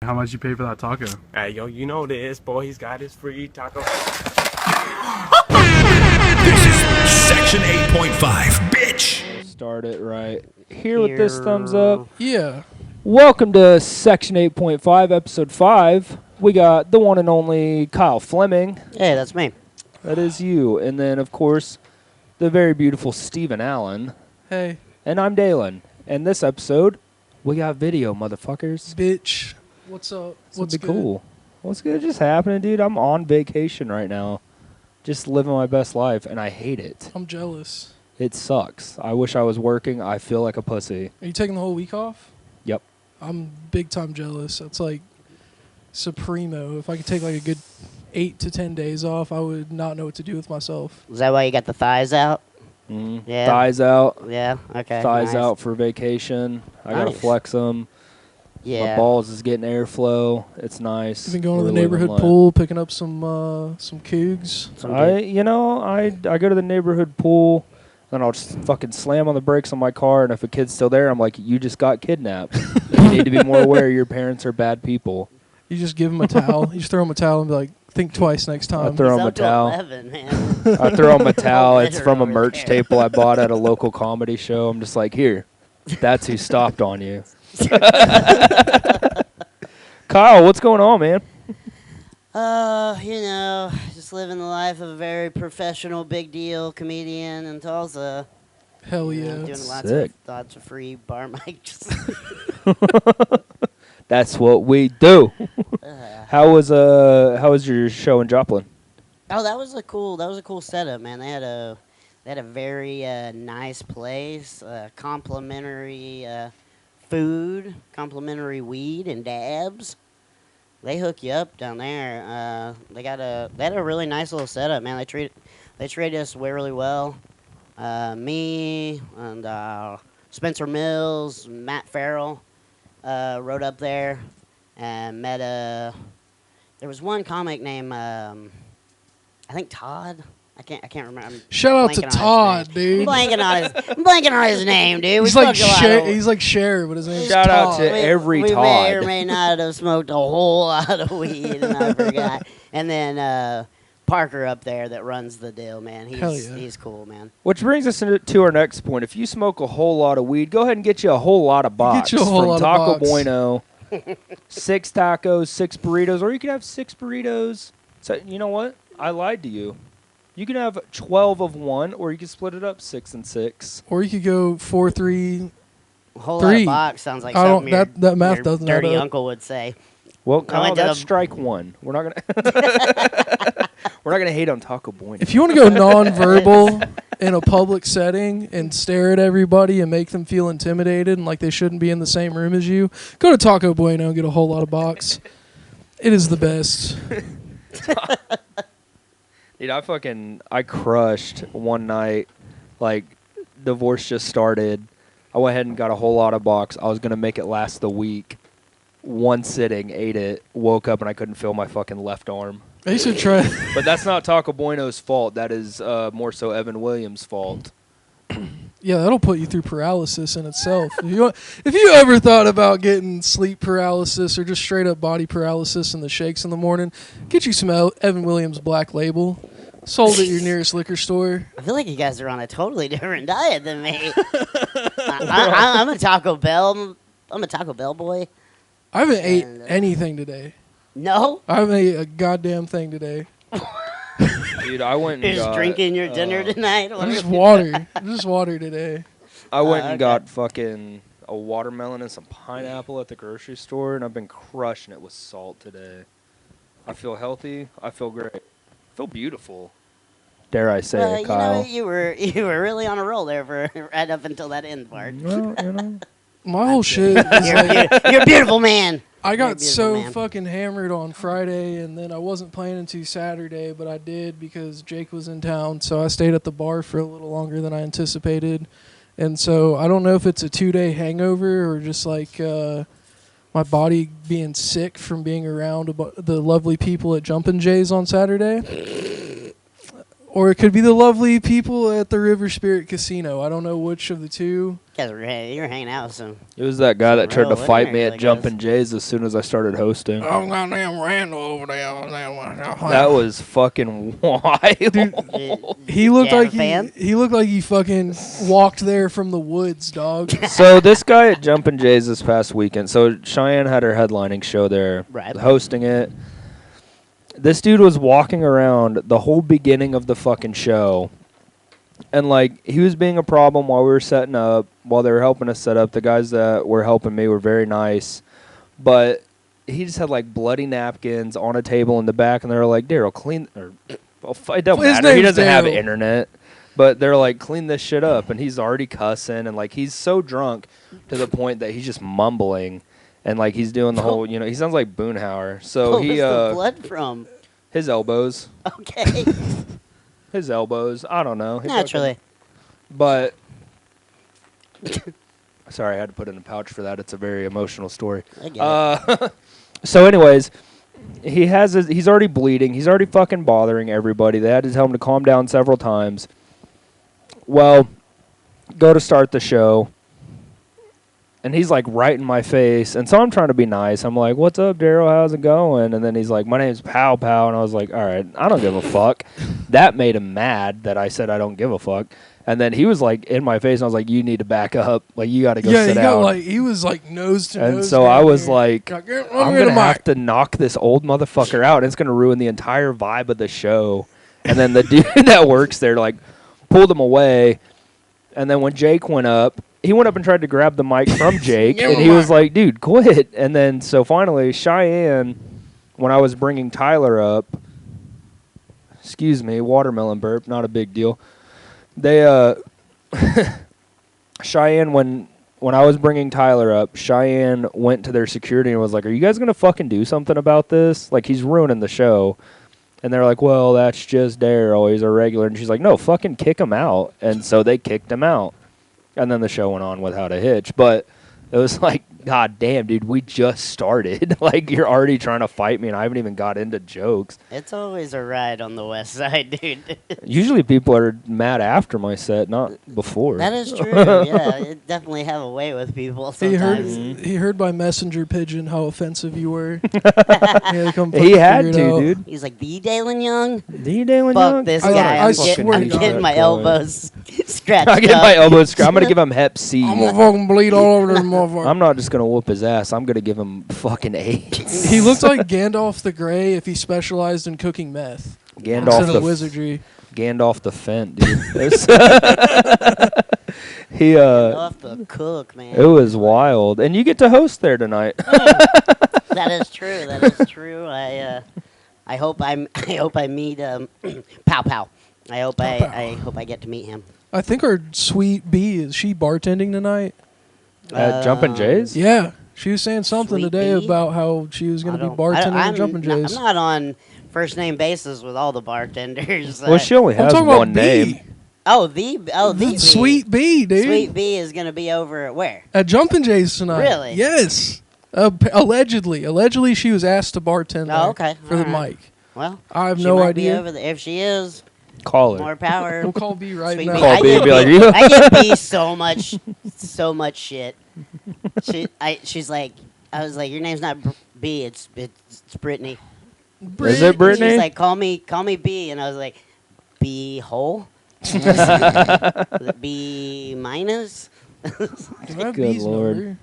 How much you pay for that taco? Hey, yo, you know this, boy. He's got his free taco. This is Section 8.5, bitch. Start it right here with this thumbs up. Yeah. Welcome to Section 8.5, Episode 5. We got the one and only Kyle Fleming. Hey, that's me. That is you. And then, of course, the very beautiful Stephen Allen. Hey, And I'm Dalen. And this episode, we got video, motherfuckers. bitch. What's up? What's What's good? cool? What's good just happening, dude? I'm on vacation right now. Just living my best life, and I hate it. I'm jealous. It sucks. I wish I was working. I feel like a pussy. Are you taking the whole week off? Yep. I'm big time jealous. That's like supremo. If I could take like a good 8 to 10 days off, I would not know what to do with myself. Is that why you got the thighs out? Mm-hmm. Yeah. Thighs out. Yeah, okay. Thighs nice. out for vacation. I gotta Nice. flex them. Yeah. My balls is getting airflow. It's nice. You've been going to We're the living neighborhood life. pool, picking up some cougs. Some I go to the neighborhood pool, and I'll just fucking slam on the brakes on my car, and if a kid's still there, I'm like, you just got kidnapped. You need to be more aware your parents are bad people. You just give them a towel. You just throw them a towel and be like, think twice next time. I throw He's him a up to towel. 11, man. I throw him a towel. It's Litter from a over merch there. table I bought at a local comedy show. I'm just like, here, that's who stopped on you. Kyle, what's going on, man? Just living the life of a very professional, big deal comedian in Tulsa. Hell You know, yeah. doing Sick. lots of free bar mics. That's what we do. Uh, How was your show in Joplin? Oh, that was a cool setup, man. They had a very nice place, complimentary food, complimentary weed and dabs. They hook you up down there. They had a really nice little setup, man. They treated us really well. Me and Spencer Mills, Matt Farrell rode up there and met there was one comic named I think Todd. I can't remember. I'm Shout out to blanking on his Todd, name. dude. I'm blanking on his name, dude. He's like Cher, but his name's Shout out Todd. to every we Todd. may or may not have smoked a whole lot of weed, and I forgot. And then Parker up there that runs the deal, man. Hell yeah. He's cool, man. Which brings us to our next point. If you smoke a whole lot of weed, go ahead and get you a whole lot of box Get you a whole from lot of Taco box. Bueno. 6 tacos, 6 burritos, or you can have 6 burritos. So you know what? I lied to you. You can have 12 of one, or you can split it up 6 and 6. Or you could go 4-3. A whole Three. lot of box sounds like I don't- something your, that math your doesn't add dirty up. uncle would say. Well, I Kyle, went to that's the- strike one. We're not gonna we're not gonna hate on Taco Bueno. If you want to go nonverbal in a public setting and stare at everybody and make them feel intimidated and like they shouldn't be in the same room as you, go to Taco Bueno and get a whole lot of box. It is the best. Dude, I crushed one night. Like, divorce just started. I went ahead and got a whole lot of box. I was going to make it last the week. One sitting, ate it, woke up, and I couldn't feel my fucking left arm. I used to try. But that's not Taco Bueno's fault. That is more so Evan Williams' fault. Yeah, that'll put you through paralysis in itself. If you ever thought about getting sleep paralysis or just straight up body paralysis and the shakes in the morning, get you some Evan Williams Black Label. Sold at your nearest liquor store. I feel like you guys are on a totally different diet than me. I'm a Taco Bell. I'm a Taco Bell boy. I haven't ate And, anything today. No, I haven't ate a goddamn thing today. Dude, I went and you're just got, drinking your dinner tonight. What Just are you water. Just water today. I went and okay. got fucking a watermelon and some pineapple at the grocery store, and I've been crushing it with salt today. I feel healthy. I feel great. I feel beautiful. Dare I say it, Kyle? You were really on a roll there for right up until that end part. Well, you know. My whole shit is like, You're a beautiful man. I You're a got beautiful so man. fucking hammered on Friday, and then I wasn't playing until Saturday, but I did because Jake was in town, so I stayed at the bar for a little longer than I anticipated. And so I don't know if it's a 2-day hangover or just like my body being sick from being around the lovely people at Jumpin' Jays on Saturday. Or it could be the lovely people at the River Spirit Casino. I don't know which of the two. Guys, you're hanging out with some. It was that guy that tried to real fight me winners, at I Jumpin' guess. Jays as soon as I started hosting. Oh, goddamn Randall over there. That was fucking wild. He looked Jam like fan? he looked like he fucking walked there from the woods, dog. So this guy at Jumpin' Jays this past weekend. So Cheyenne had her headlining show there, Right. hosting it. This dude was walking around the whole beginning of the fucking show, and like he was being a problem while we were setting up, while they were helping us set up. The guys that were helping me were very nice, but he just had like bloody napkins on a table in the back, and they were like, "Daryl, clean." Or it don't His matter. He name's doesn't have Daryl. internet. But they're like, clean this shit up. And he's already cussing. And like, he's so drunk to the point that he's just mumbling. And like, he's doing the whole, he sounds like Boonhauer. So Where's he, the blood from? his elbows. Okay. His elbows. I don't know. He Naturally. But, sorry, I had to put it in a pouch for that. It's a very emotional story. I get it. So anyways, he's already bleeding. He's already fucking bothering everybody. They had to tell him to calm down several times. Well, go to start the show, and he's like right in my face. And so I'm trying to be nice. I'm like, "What's up, Daryl? How's it going?" And then he's like, "My name's Pow Pow." And I was like, "All right, I don't give a fuck." That made him mad that I said I don't give a fuck. And then he was like in my face, and I was like, "You need to back up. Like, you got to go Yeah, sit down." he was like nose to nose. And so I down was here. like, Like, "Get I'm rid going of to have Mike." to knock this old motherfucker out. And it's going to ruin the entire vibe of the show. And then the dude that works there, like, pulled him away. And then when Jake went up, he went up and tried to grab the mic from Jake. Give And him he a was mic. like, dude, quit. And then so finally, Cheyenne, when I was bringing Tyler up, excuse me, watermelon burp, not a big deal. They, Cheyenne, when I was bringing Tyler up, Cheyenne went to their security and was like, "Are you guys going to fucking do something about this? Like, he's ruining the show." And they're like, "Well, that's just Daryl. He's a regular." And she's like, "No, fucking kick him out." And so they kicked him out. And then the show went on without a hitch. But it was like, God damn, dude, we just started. Like, you're already trying to fight me, and I haven't even got into jokes. It's always a ride on the west side, dude. Usually people are mad after my set, not before. That is true. Yeah, it definitely have a way with people sometimes. He heard by messenger pigeon how offensive you were. He had to come He fucking had figure it to, out. dude. He's like, the Dalen Young? The Dalen Fuck Young? this I- guy. I I'm, swear I'm to God. getting my elbows scratched I get my up. elbows scratched. I'm gonna give him Hep C. I'm gonna fucking bleed all over this motherfucker. I'm not just gonna whoop his ass. I'm gonna give him fucking AIDS. He looked like Gandalf the Grey if he specialized in cooking meth Gandalf instead the of wizardry. Gandalf the Fent, dude. He Off the cook, man. it was wild, and you get to host there tonight. That is true. That is true. I hope I meet Pow Pow. I hope I get to meet him. I think our sweet bee is she bartending tonight? At Jumpin' Jays. Yeah, she was saying something Sweet today bee? about how she was going to be I bartending I'm at Jumpin' Jays. I'm not on first name basis with all the bartenders. Well, she only I'm has talking one about name. bee. the bee. Sweet bee, dude. Sweet bee is gonna be over at where? At Jumpin' Jays tonight. Really? Yes. Allegedly, she was asked to bartend Oh, there okay. for the All right. mic. Well, I have she no might be idea. over there. If she is, Call her. more power. We'll call B right Sweet now. bee. Call I B and give be like, bee- "You-" I give B so much shit. She's like, I was like, your name's not B, it's Brittany. Is it Brittany? She's like, call me B, and I was like, B hole, B minus. Do I have Good B's Lord. number?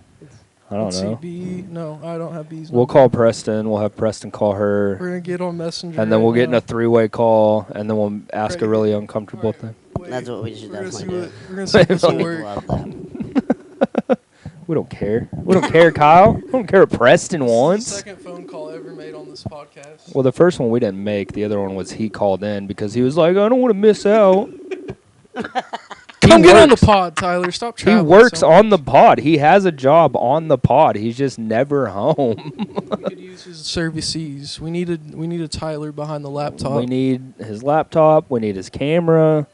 I don't Let's see, know. B. No, I don't have B's We'll number. call Preston. We'll have Preston call her. We're gonna get on Messenger. And then we'll right get in now. a three-way call, and then we'll ask a Right. really uncomfortable Alright. thing. Wait, That's what we should we're gonna see definitely what- do. We're gonna see if this will People work. love that. We don't care. We don't care, Kyle. We don't care what Preston This is the wants. second phone call ever made on this podcast. Well, the first one we didn't make. The other one was he called in because he was like, I don't want to miss out. Come get on the works- pod, Tyler. Stop He traveling. works so on the much. pod. He has a job on the pod. He's just never home. We could use his services. We need a Tyler behind the laptop. We need his laptop. We need his camera.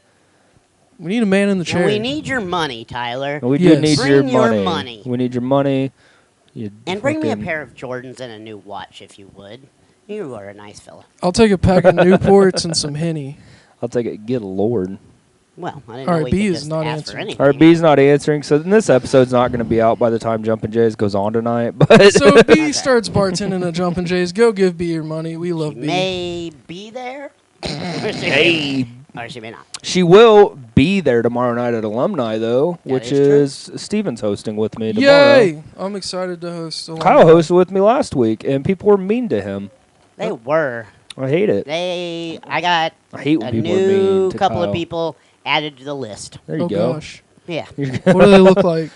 We need a man in the chair. And we need your money, Tyler. And we Yes. do need Bring your your money. money. We need your money. You And bring me a fucking- pair of Jordans and a new watch if you would. You are a nice fella. I'll take a pack of Newports and some Henny. I'll take it. Good Lord. Well, I didn't All know right, we B could is just not ask for answering. anything. All right, B's not answering, so this episode's not going to be out by the time Jumpin' Jays goes on tonight. But So if B Okay. starts bartending at Jumpin' Jays, go give B your money. We love She B. may be there. hey, Or she may not. she will be there tomorrow night at Alumni, though, That which is is Steven's hosting with me tomorrow. Yay! I'm excited to host. Kyle hosted with me last week, and people were mean to him. They were. I hate it. I got I hate when a people are mean new to couple Kyle. of people added to the list. There you Oh go. gosh. Yeah. What do they look like?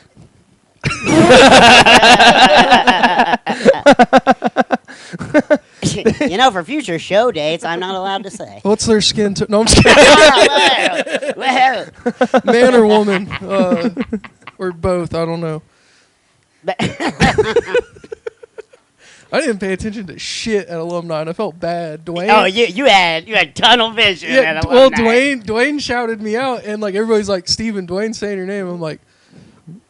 For future show dates, I'm not allowed to say. What's their skin tone? No, I'm just kidding. Well, Man or woman, or both. I don't know. I didn't pay attention to shit at Alumni, and I felt bad. Dwayne. oh, you had tunnel vision. Yeah. at Well, Alumni. Dwayne shouted me out, and like everybody's like, "Steven, Dwayne saying your name." I'm like,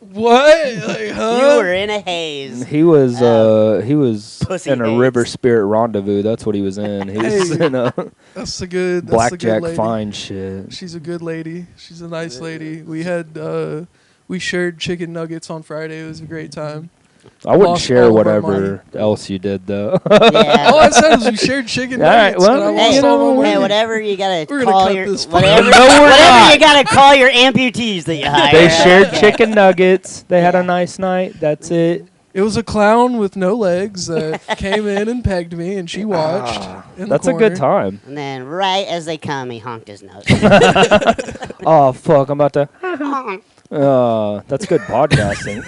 "What? Like, huh?" You were in a haze. He was Pussy in a haze. River Spirit rendezvous. That's what he was in. He was Hey. in a That's the good. That's the good blackjack lady. fine shit. She's a good lady. She's a nice lady. We had we shared chicken nuggets on Friday. It was a great time. I wouldn't Lost share all of our whatever else you did though. Yeah. All I said was we shared chicken All right, nuggets. well, and I Hey, lost all my hey, money. whatever you gotta We're gonna call cut your this whatever, No, we're whatever not. you gotta call your amputees that you hire. They shared chicken nuggets. They had a nice night. That's it. It was a clown with no legs that came in and pegged me, and she watched. in the That's a good corner. time. And then right as they come, he honked his nose. Oh fuck! I'm about to. That's good podcasting.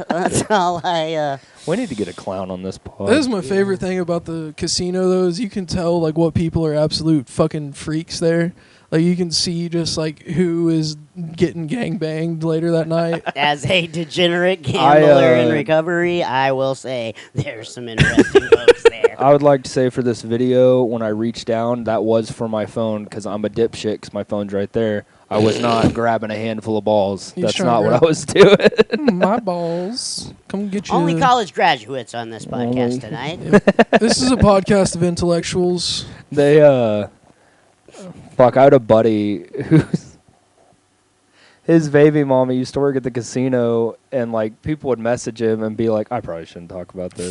That's all I. We need to get a clown on this pod. That is my favorite thing about the casino, though, is you can tell like what people are absolute fucking freaks there. Like you can see just like who is getting gangbanged later that night. As a degenerate gambler in uh, recovery, I will say there's some interesting folks there. I would like to say for this video, when I reached down, that was for my phone because I'm a dipshit because my phone's right there. I was not grabbing a handful of balls. He's That's trying not to what I grab- was doing. My balls. Come get you. Only college graduates on this Only- podcast tonight. This is a podcast of intellectuals. They, fuck, I had a buddy who's, his baby mama used to work at the casino, and, like, people would message him and be like, I probably shouldn't talk about this.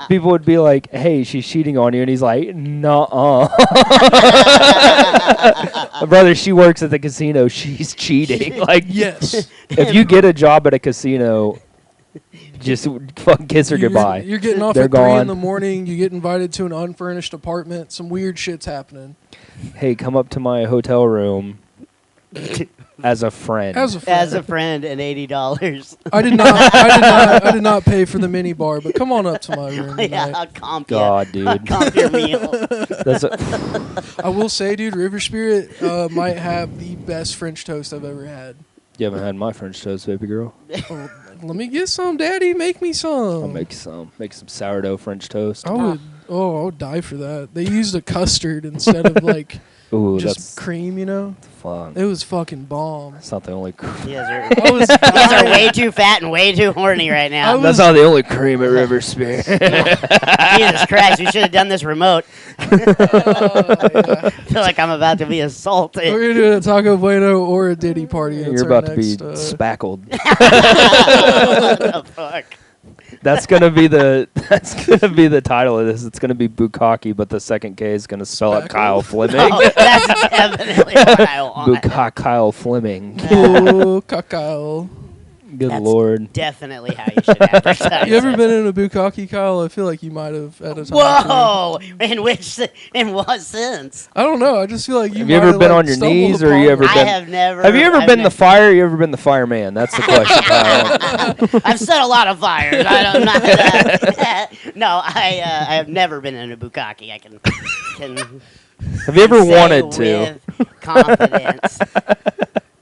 people would be like, hey, she's cheating on you, and he's like, nuh-uh. Brother, she works at the casino. She's cheating. Like, Yes. if you get a job at a casino, just fucking kiss her goodbye. You're getting off They're at 3 gone. in the morning. You get invited to an unfurnished apartment. Some weird shit's happening. Hey, come up to my hotel room as a friend. As a friend. As a friend, and $80. I did not pay for the mini bar, but come on up to my room Yeah, tonight. I'll comp you. God, I'll dude. comp your meal. That's a, I will say, dude, River Spirit might have the best French toast I've ever had. you haven't had my French toast, baby girl. Oh, let me get some, Daddy. Make me some. I'll make some sourdough French toast. I would die for that. They used a custard instead of like Ooh, just that's cream, you know? fun. It was fucking bomb. That's not the only. You guys are, I was you guys are way too fat and way too horny right now. That's not the only cream at River Spirit. Jesus Christ, we should have done this remote. yeah. I feel like I'm about to be assaulted. We're gonna do a Taco Bueno or a Diddy party. That's You're our about to be next, spackled. What the fuck? That's gonna be the title of this. It's gonna be Bukkake, but the second K is gonna spell out Spackle? Kyle Fleming. Oh, that's definitely what I want. Kyle Fleming. Oh, cacao. Good That's lord. definitely how you should advertise You ever it. been in a bukkake, Kyle? I feel like you might have at a time. or two. Whoa! In what sense? I don't know. I just feel like you. Have you might ever been like, on your stumbled knees, or upon you ever it. I been- have never. Have you ever I've been the never- fire? Or you ever been the fireman? That's the question, Kyle. I've set a lot of fires. I don't know. No, I have never been in a bukkake. I can Have you ever say wanted to? with confidence.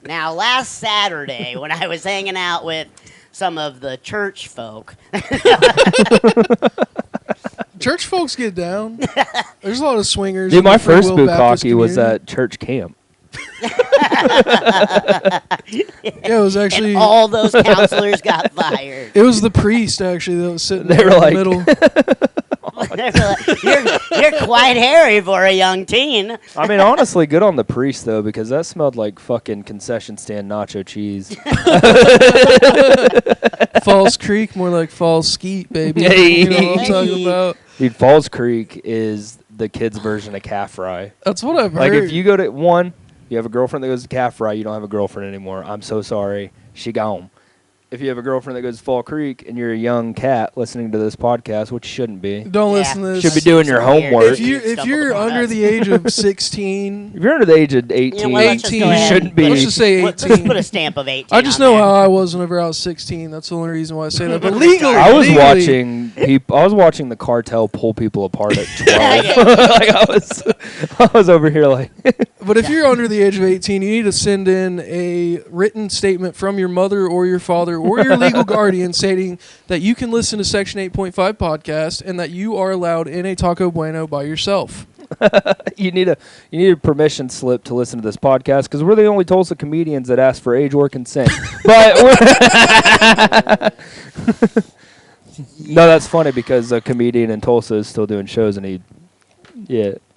Now, last Saturday, when I was hanging out with some of the church folk, Church folks get down. There's a lot of swingers. Dude, in the my Free first Will Baptist bukkake was community. at church camp. Yeah, it was actually. and all those counselors got fired. It was the priest actually that was sitting They there were in like- the middle. You're quite hairy for a young teen. I mean, honestly, good on the priest though, because that smelled like fucking concession stand nacho cheese. Falls Creek, more like Falls Skeet, baby. Hey. You know what I'm talking about? Dude, Falls Creek is the kids' version of calf fry. That's what I've Like, heard. if you go to you have a girlfriend that goes to calf fry, you don't have a girlfriend anymore. I'm so sorry. She gone. If you have a girlfriend that goes to Fall Creek and you're a young cat listening to this podcast, which you shouldn't be, Don't listen to this. should be doing your Weird. homework. If you're under the age of 16, If you're under the age of 18, You know what, let's just 18, go ahead shouldn't and be. let's just say Let's 18. put a stamp of 18. I just on know there. how I was whenever I was 16. That's the only reason why I say that. But legally, I was legally, watching the cartel pull people apart at 12. Like I was over here like, But if you're under the age of 18, you need to send in a written statement from your mother or your father or your legal guardian stating that you can listen to Section 8.5 podcast and that you are allowed in a Taco Bueno by yourself. you need a permission slip to listen to this podcast because we're the only Tulsa comedians that ask for age or consent. But no, that's funny because a comedian in Tulsa is still doing shows and he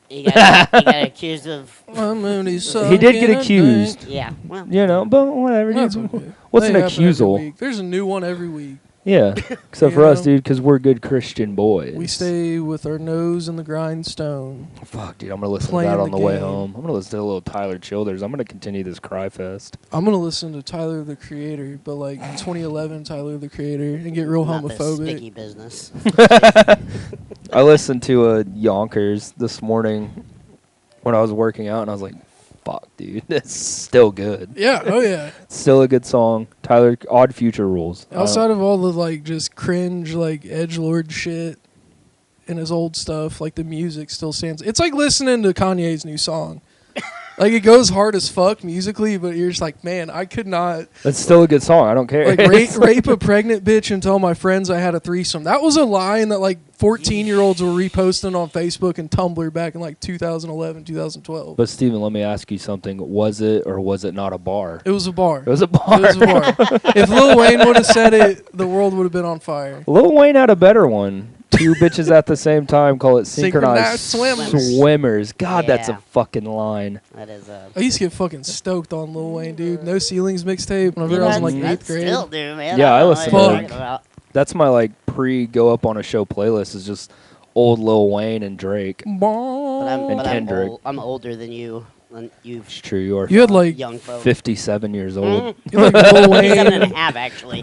He got accused of. He did get accused. Yeah. Well. But whatever. That's dude. okay. What's They an happen every accusal? week. There's a new one every week. Yeah, except for us, dude, because we're good Christian boys. We stay with our nose in the grindstone. Fuck, dude, I'm gonna listen to Playing that on the the way game. home. I'm gonna listen to a little Tyler Childers. I'm gonna continue this cry fest. I'm going to listen to Tyler, the Creator, but like 2011 Tyler, the Creator, and get real Not this homophobic. sticky business. I listened to Yonkers this morning when I was working out, and I was like, fuck, dude, it's still good. Yeah, oh yeah. Still a good song. Tyler, Odd Future rules. Outside of all the like just cringe like edgelord shit and his old stuff, like the music still stands. It's like listening to Kanye's new song. Like it goes hard as fuck musically, but you're just like, man, I could not It's still a good song. I don't care. like rape a pregnant bitch and tell my friends I had a threesome. That was a line that like 14-year-olds were reposting on Facebook and Tumblr back in like 2011, 2012. But Steven, let me ask you something. Was it or was it not a bar? It was a bar. It was a bar. It was a bar. If Lil Wayne would have said it, the world would have been on fire. Lil Wayne had a better one. Two bitches at the same time, call it synchronized Synchronized swimmers. God, that's a Yeah. fucking line. That is I used to get fucking stoked on Lil Wayne, dude. No Ceilings mixtape whenever I was in like I 8th grade. Still do, man. Yeah, I don't know listen what to you're it. talking about. That's my like pre-go up on a show playlist is just old Lil Wayne and Drake. But And Kendrick. I'm older than you. It's true, you are You had like young folk. 57 years old. you had like Lil 57 and a Wayne. half, actually.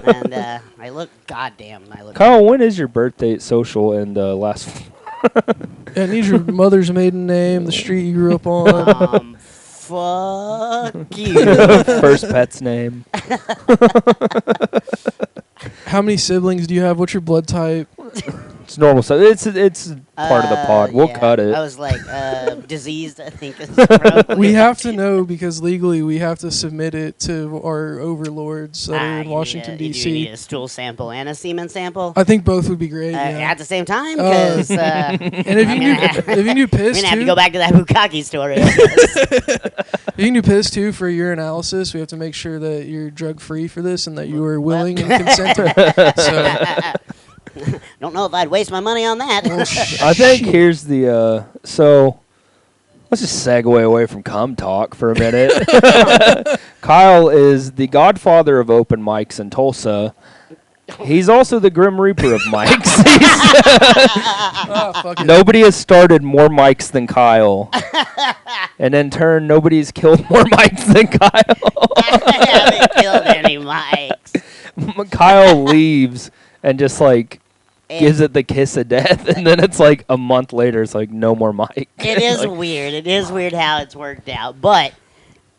And I look, goddamn, I look. Kyle, when is your birthday at social and last? I need your mother's maiden name, the street you grew up on. Fuck you. First pet's name? How many siblings do you have? What's your blood type? It's normal stuff. It's part of the pod. We'll Yeah. cut it. I was like, diseased, I think. Is probably We have to know because legally we have to submit it to our overlords that are in you Washington, need a- You need D.C. a stool sample and a semen sample I think both would be great. Yeah. at the same time, because And if you do I'm piss gonna have to too, go back to that bukkake story. if you can do piss too for urinalysis, we have to make sure that you're drug free for this and that you are willing and consenting. So Don't know if I'd waste my money on that. I think here's the so let's just segue away from cum talk for a minute. Kyle is the godfather of open mics in Tulsa. He's also the Grim Reaper of mics. oh, fuck it. Nobody has started more mics than Kyle. And in turn, nobody's killed more mics than Kyle. I haven't killed any mics. Kyle leaves and just like And gives it the kiss of death, and then it's like a month later, it's like no more mic. it is Like, weird. It is weird how it's worked out, but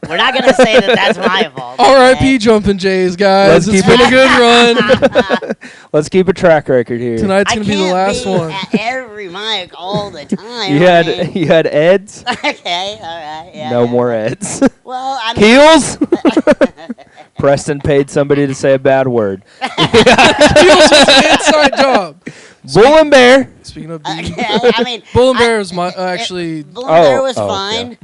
we're not gonna say that that's my fault. R.I.P. Jumping Jays, guys. Let's It's keep been a good run. Let's keep a track record here. Tonight's I gonna be can't the last one. at every mic all the time. You had Eds. Okay, all right. Yeah, No yeah. more Eds. Well, I mean, Keels. Preston paid somebody to say a bad word. Keels was an inside job. Bull and Bear. Speaking of B, okay, I mean, Bull and Bear is my actually. Bull and Bear was oh, fine.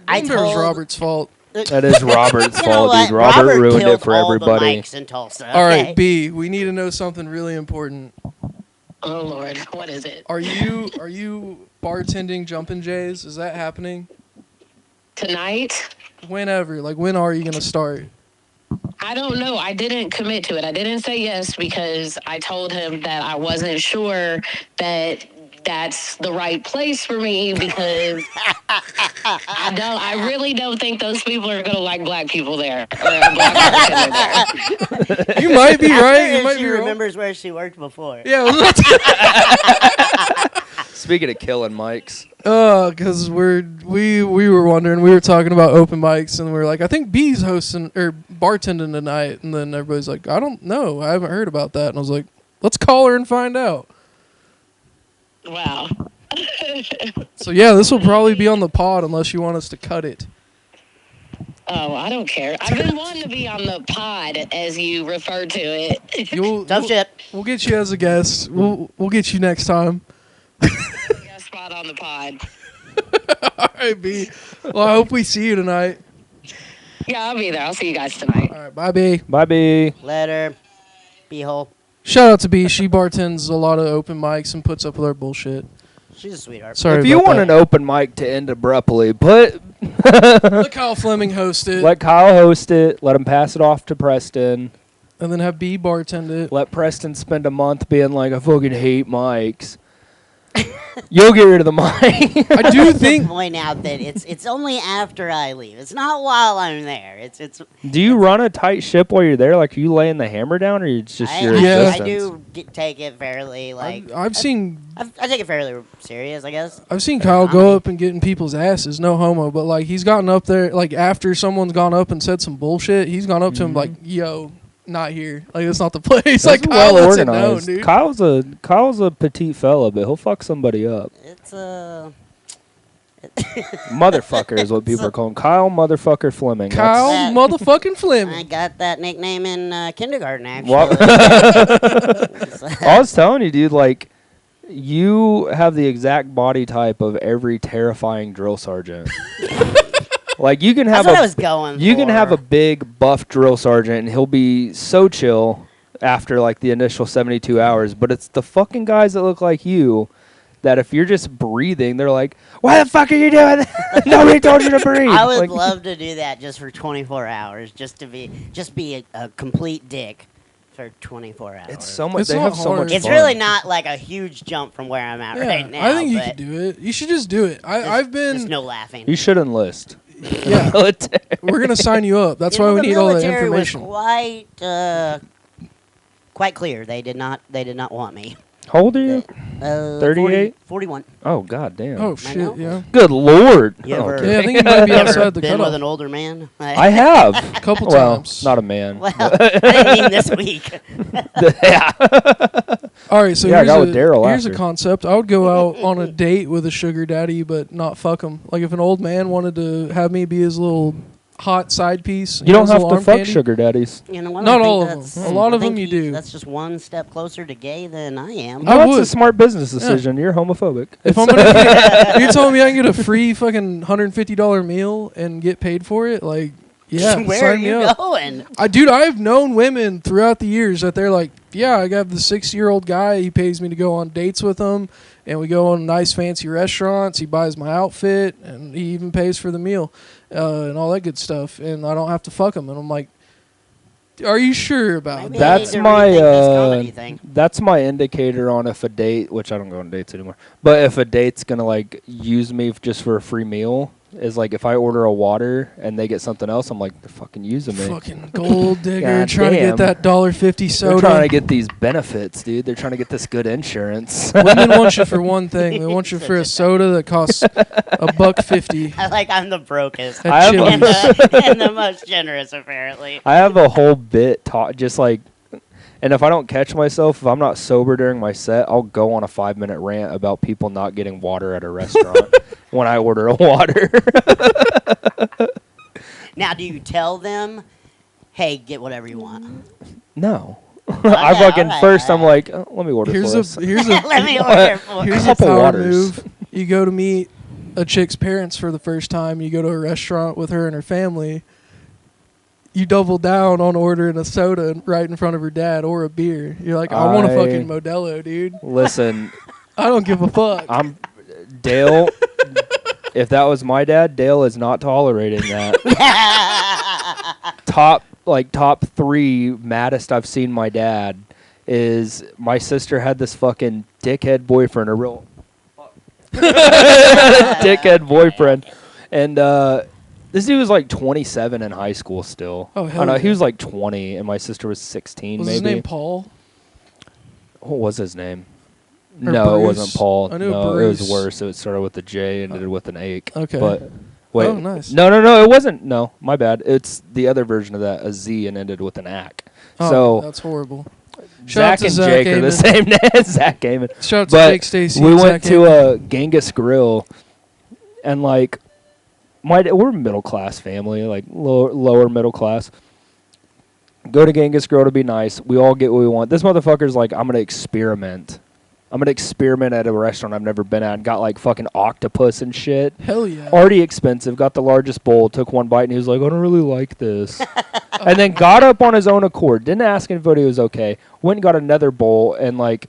I Bull and Bear was told Robert's fault. That is Robert's You know fault, what? dude. Robert ruined killed it for all everybody. The mics in Tulsa, All okay? right, B. We need to know something really important. Oh Lord, what is it? Are you bartending Jumpin' Jays? Is that happening? Tonight? Whenever, like when are you gonna start? I don't know. I didn't commit to it. I didn't say yes because I told him that I wasn't sure that that's the right place for me because I really don't think those people are gonna like black people there or a black bartender there. You might be Ask her right. You if might she be wrong. remembers where she worked before. Yeah. Speaking of killing mics, Because we were wondering, we were talking about open mics, and we were like, I think B's hosting or bartending tonight, and then everybody's like, I don't know, I haven't heard about that, and I was like, let's call her and find out. Wow. So yeah, this will probably be on the pod unless you want us to cut it. Oh, I don't care. I've been wanting to be on the pod, as you referred to it. Tough shit. We'll get you as a guest. We'll get you next time. Got a spot on the pod. All right, B. Well, I hope we see you tonight. Yeah, I'll be there. I'll see you guys tonight. All right, bye, B. bye, B. Later. Beehole. Shout out to B. She bartends a lot of open mics and puts up with our bullshit. She's a sweetheart. Sorry If you about want that. an open mic to end abruptly, but Let Kyle Fleming host it, let Kyle host it. Let him pass it off to Preston. and then have B bartend it. Let Preston spend a month being like, I fucking hate mics. You'll get rid of the mic. I do To think point out that it's only after I leave. It's not while I'm there. It's. Do you run a tight ship while you're there? Like, are you laying the hammer down, or it's just your Yeah. I existence? do take it fairly like. I've seen I take it fairly serious, I guess. Kyle go up and get in people's asses, no homo, but like he's gotten up there, like after someone's gone up and said some bullshit, he's gone up to him like, yo, not here. Like, it's not the place. That's Like, well Kyle lets it known, organized. dude. Kyle's a petite fella, but he'll fuck somebody up. It's Motherfucker is what people are calling Kyle motherfucker Fleming. Kyle That- motherfucking I Fleming. got that nickname in kindergarten, actually. Well, I was telling you, dude, like, you have the exact body type of every terrifying drill sergeant. Like, you can have That's what I was going you can for. have a big buff drill sergeant and he'll be so chill after like the initial 72 hours, but it's the fucking guys that look like you that if you're just breathing, they're like, "Why the fuck are you doing that? Nobody told you to breathe." I would Like, love to do that just for 24 hours, just be a complete dick for 24 hours. it's so much. It's They not have so hard. much. It's fun. really not like a huge jump from where I'm at Yeah, right now. I think you but could do it. You should just do it. I've Just been, no laughing. You should enlist. yeah, Military. we're going to sign you up. That's You why know, we the need all that military was information. quite clear. They did not want me. How old are you? 38? 41. Oh god damn. Oh, I shit, know. yeah. Good lord. You ever- Okay. Yeah, I think you might be You ever outside the been with cutoff. an older man? I have A couple well, times. not a man. Well, I didn't mean this week. Yeah. All right, so Yeah, I here's, got with Daryl here's a after. concept. I would go out on a date with a sugar daddy, but not fuck him. Like, if an old man wanted to have me be his little hot side piece. You don't his have little to arm fuck candy. sugar daddies. You know what? Not I think all of that's- them. A lot I of them think you do. That's just one step closer to gay than I am. I No, that's would. a smart business decision. You're homophobic. If I'm gonna get, you're telling me I can get a free fucking $150 meal and get paid for it, like, yeah, Where sign are me you up. going? Dude, I've known women throughout the years that they're like, yeah, I got the 6-year-old guy. He pays me to go on dates with him, and we go on nice fancy restaurants. He buys my outfit, and he even pays for the meal and all that good stuff. And I don't have to fuck him. And I'm like, are you sure about Maybe that? I need That's to my rethink this comedy thing. that's my indicator on if a date, which I don't go on dates anymore, but if a date's gonna like use me just for a free meal, is like if I order a water and they get something else, I'm like, they're fucking using me. Fucking gold digger God trying to damn. get that $1.50 They're soda. trying to get these benefits, dude. They're trying to get this good insurance. Women want you for one thing. They want you for a soda that costs $1.50 I like I'm the brokest I at have a- and, Chili's. and the most generous, apparently. I have a whole bit just like, and if I don't catch myself, if I'm not sober during my set, I'll go on a 5-minute rant about people not getting water at a restaurant when I order a water. Now, do you tell them, "Hey, get whatever you want"? No. I Okay, fucking alright, first I'm alright. like, let me order Here's for a us. here's a Let me order for here's you. a Couple power waters. move. You go to meet a chick's parents for the first time. You go to a restaurant with her and her family. you double down on ordering a soda right in front of her dad or a beer. You're like, I want a fucking Modelo, dude. Listen, I don't give a fuck. I'm Dale. If that was my dad, Dale is not tolerating that. top 3 maddest I've seen my dad is my sister had this fucking dickhead boyfriend, a real dickhead boyfriend, and this dude was like 27 in high school still. Oh, hell I know, yeah. he was like 20, and my sister was 16. Was maybe. his name Paul? What was his name? Or No, Bruce? it wasn't Paul. I knew No, Bruce. it was worse. It started with a J and ended with an Ake. Okay. But wait. Oh, nice. No, it wasn't. No, my bad. It's the other version of that, a Z and ended with an Ak. Oh, So that's horrible. Shout Zach out to and Zach Jake are the Amon. same name. Zach Amon. Shout out to But Jake Stacy. we and went Zach to Amon. a Genghis Grill, and like, we're a middle class family, like lower middle class. Go to Genghis Grill to be nice. We all get what we want. This motherfucker's like, I'm gonna experiment. I'm gonna experiment at a restaurant I've never been at. And got like fucking octopus and shit. Hell yeah. Already expensive. Got the largest bowl. Took one bite and he was like, I don't really like this. And then got up on his own accord. Didn't ask anybody it was okay. Went and got another bowl and like,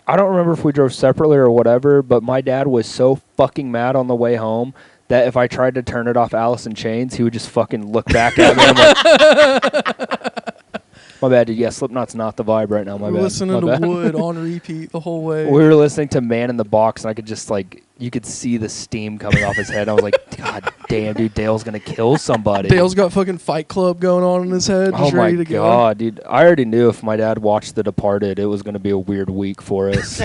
I don't remember if we drove separately or whatever, but my dad was so fucking mad on the way home that if I tried to turn it off Alice in Chains, he would just fucking look back at me. I'm like, my bad, dude. Yeah, Slipknot's not the vibe right now. My We're bad. listening My to bad. Wood on repeat the whole way. We were listening to Man in the Box, and I could just, like, you could see the steam coming off his head. I was like, God damn, dude, Dale's going to kill somebody. Dale's got fucking Fight Club going on in his head. Just Oh, my ready to go. God, dude. I already knew if my dad watched The Departed, it was going to be a weird week for us.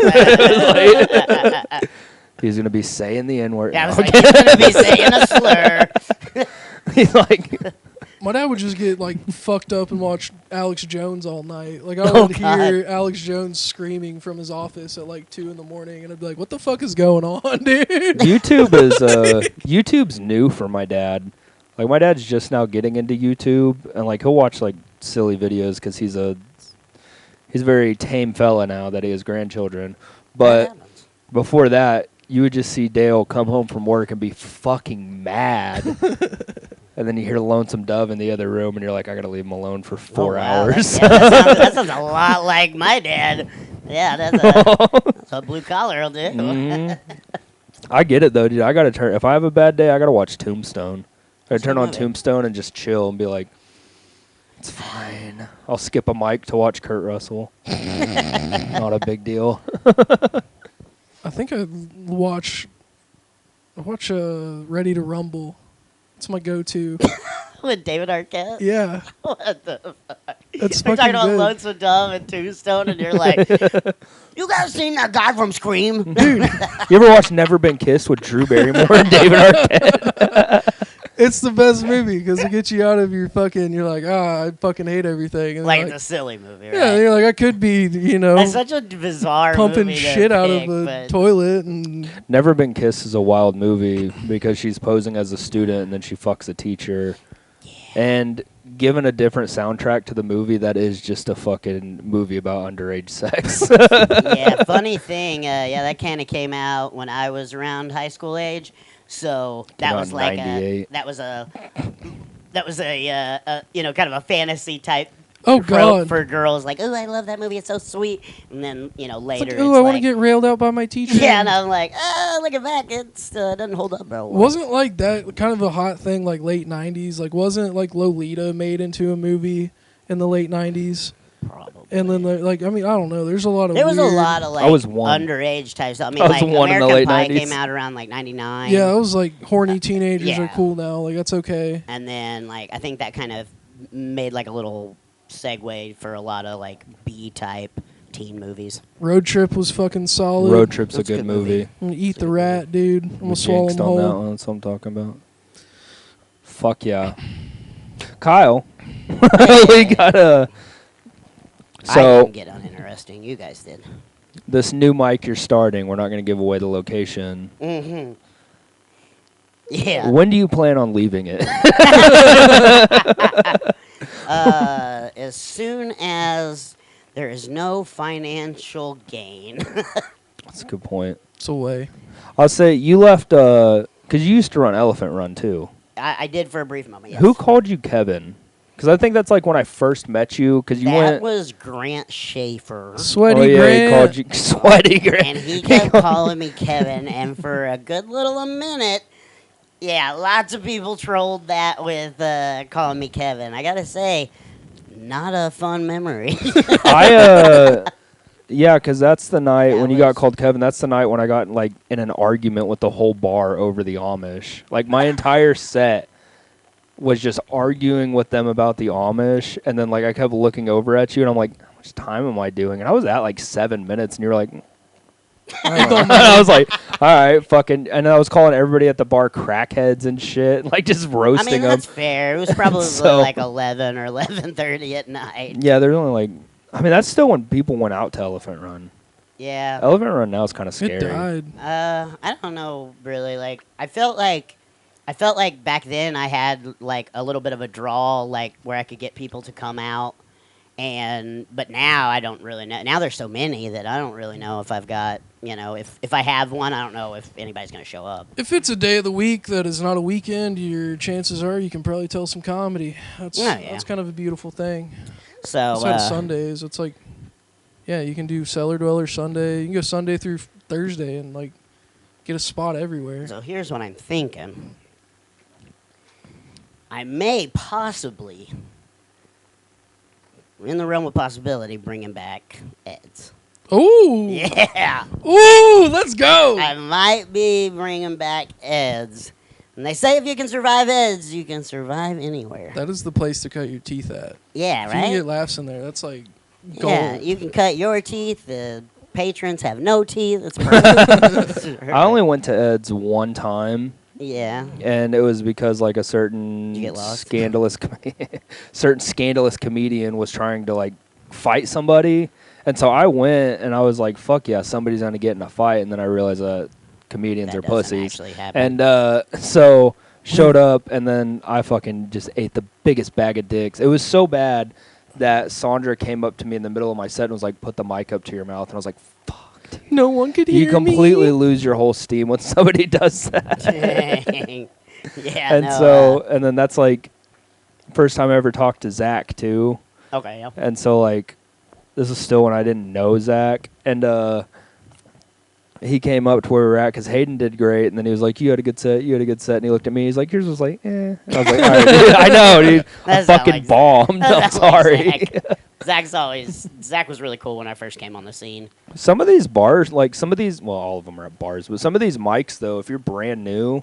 He's going to be saying the N-word. Yeah, I was like, he's gonna be saying a slur. He's like... My dad would just get like fucked up and watch Alex Jones all night. Like I Oh, would hear Alex Jones screaming from his office at like 2 a.m, and I'd be like, "What the fuck is going on, dude?" YouTube's new for my dad. Like my dad's just now getting into YouTube, and like he'll watch like silly videos because he's a very tame fella now that he has grandchildren. But before that, you would just see Dale come home from work and be fucking mad. And then you hear Lonesome Dove in the other room, and you're like, I gotta leave him alone for 4 hours. That sounds a lot like my dad. Yeah, that's a blue collar will do. I get it though, dude. I gotta turn. If I have a bad day, I gotta watch Tombstone. I turn on Tombstone and just chill and be like, it's fine. I'll skip a mic to watch Kurt Russell. Not a big deal. I think I watch Ready to Rumble. It's my go-to. With David Arquette? Yeah. What the fuck? That's We're fucking talking about good. Lonesome Dove and Tombstone, and you're like, you guys seen that guy from Scream? Dude, you ever watch Never Been Kissed with Drew Barrymore and David Arquette? It's the best movie because it gets you out of your fucking. You're like, I fucking hate everything. And Like, you're it's a silly movie, right? yeah, you're like, I could be, It's such a bizarre pumping movie to shit out pick, of a but toilet and Never Been Kissed is a wild movie because she's posing as a student and then she fucks a teacher. And given a different soundtrack to the movie, that is just a fucking movie about underage sex. yeah, funny thing, that kind of came out when I was around high school age. So that Came out was in like 98. that was a kind of a fantasy type. oh trope god, for girls, like, oh, I love that movie, it's so sweet. And then it's later, like, it's oh, I want to like, get railed out by my teacher. yeah, and I'm like, oh, look at that, it doesn't hold up real well. Wasn't like that kind of a hot thing like late 90s? Like wasn't like Lolita made into a movie in the late 90s? Probably. And then like I mean I don't know. There's a lot of There was a weird- lot of like I was one. underage type stuff. I mean, I was like one in the American late Pie 90s. came out around like '99. Yeah, it was like horny teenagers are Yeah. cool now. Like that's okay. And then like I think that kind of made like a little segue for a lot of like B type teen movies. Road Trip was fucking solid. Road Trip's That's a a good good movie. movie. I'm gonna eat the rat, dude. I'm We gonna swallow jinxed him on that whole. one. That's what I'm talking about. Fuck yeah. Kyle, we got a... I So, didn't get uninteresting. You guys did. this new mic you're starting, we're not going to give away the location. Mm-hmm. Yeah. When do you plan on leaving it? As soon as there is no financial gain. That's a good point. It's a way. I'll say you left, because you used to run Elephant Run too. I did for a brief moment. Yes. Who called you Kevin? Because I think that's like when I first met you. Because you That went. was Grant Schaefer. Sweaty Oh yeah, Grant. he called you Sweaty Grant. And he kept calling me Kevin, and for a good little a minute, yeah, lots of people trolled that with calling me Kevin. I gotta say, not a fun memory. Yeah, because that's the night That when you got was- called Kevin. That's the night when I got like in an argument with the whole bar over the Amish. Like my entire set was just arguing with them about the Amish, and then like I kept looking over at you, and I'm like, how much time am I doing? And I was at like 7 minutes, and you were like, and I was like, all right, fucking, and I was calling everybody at the bar crackheads and shit, like just I roasting mean, them. that's fair. It was probably So- like 11 or 11:30 at night. Yeah, there's only like, I mean, that's still when people went out to Elephant Run. Yeah. Elephant Run now is kind of It scary. died. I don't know really. Like I felt like back then I had like a little bit of a draw, like where I could get people to come out. But now I don't really know. Now there's so many that I don't really know if I've got, if I have one, I don't know if anybody's going to show up. If it's a day of the week that is not a weekend, your chances are you can probably tell some comedy. That's Oh, yeah. that's kind of a beautiful thing. So Outside of Sundays, it's like, yeah, you can do Cellar Dweller Sunday. You can go Sunday through Thursday and like get a spot everywhere. so here's what I'm thinking. I may possibly, in the realm of possibility, bringing back Ed's. Ooh, Yeah. ooh, let's go. I might be bringing back Ed's. And they say if you can survive Ed's, you can survive anywhere. That is the place to cut your teeth at. Yeah, If you can right? get laughs in there, that's like gold. Yeah, you can cut your teeth. The patrons have no teeth. It's perfect. I only went to Ed's one time, Yeah. and it was because like a certain Did you get lost? scandalous comedian was trying to like fight somebody, and so I went and I was like, "Fuck yeah, somebody's gonna get in a fight," and then I realized comedians That are doesn't pussies, actually happen. and so showed up, and then I fucking just ate the biggest bag of dicks. It was so bad that Sandra came up to me in the middle of my set and was like, "Put the mic up to your mouth," and I was like, "Fuck, dude." No one could hear You completely me. lose your whole steam when somebody does that. Dang. Yeah. And no, so, and then that's like first time I ever talked to Zach too. okay. Yeah. And so like this is still when I didn't know Zach, and he came up to where we were at because Hayden did great, and then he was like, "You had a good set, and he looked at me, he's like, "Yours was like, eh." And I was like, "All right, dude, I know, dude, I That's not fucking like Zach. bombed. I'm That's not like sorry." Zach was really cool when I first came on the scene. Some of these bars, like some of these, well, all of them are at bars, but some of these mics, though, if you're brand new,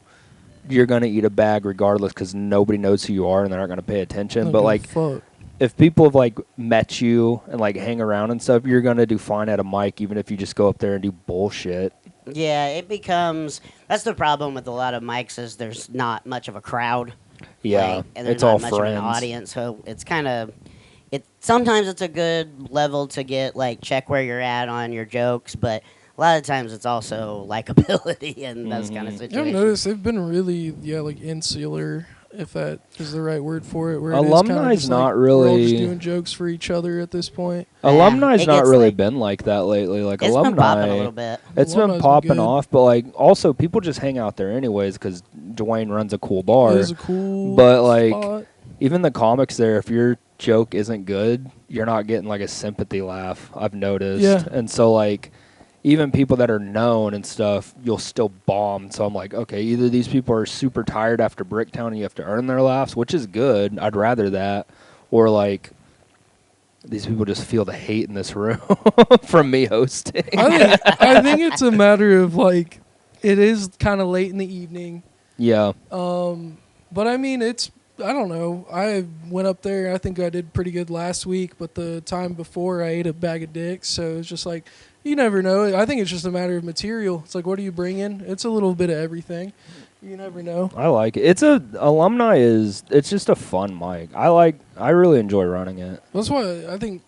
you're gonna eat a bag regardless because nobody knows who you are and they're not gonna pay attention. Don't But give a like, fuck. if people have like met you and like hang around and stuff, you're gonna do fine at a mic, even if you just go up there and do bullshit. Yeah, it becomes. That's the problem with a lot of mics is there's not much of a crowd. Yeah, Like, and there's it's not all much of friends. an audience, so it's kind of. Sometimes it's a good level to get like check where you're at on your jokes, but a lot of times it's also likability and those kind of Mhm. You ever situations. notice they've been really, like insular, if that is the right word for it. Where it is Alumni's kinda just, not we're all just really- doing jokes for each other at this point. Alumni's it not gets, really like- been like that lately. Like It's been popping a alumni, little bit. it's been Alumni's been popping good. off, but like also people just hang out there anyways because Dwayne runs a cool bar. It is a cool but, like, spot. Even the comics there, if your joke isn't good, you're not getting like a sympathy laugh. I've noticed, Yeah. and so like even people that are known and stuff, you'll still bomb. So I'm like, okay, either these people are super tired after Bricktown and you have to earn their laughs, which is good. I'd rather that, or like these people just feel the hate in this room from me hosting. I think it's a matter of like, it is kind of late in the evening. Yeah, But I mean, I don't know. I went up there. I think I did pretty good last week, but the time before I ate a bag of dicks. So it's just like, you never know. I think it's just a matter of material. It's like, what do you bring in? It's a little bit of everything. You never know. I like it. It's just a fun mic. I really enjoy running it. That's why I think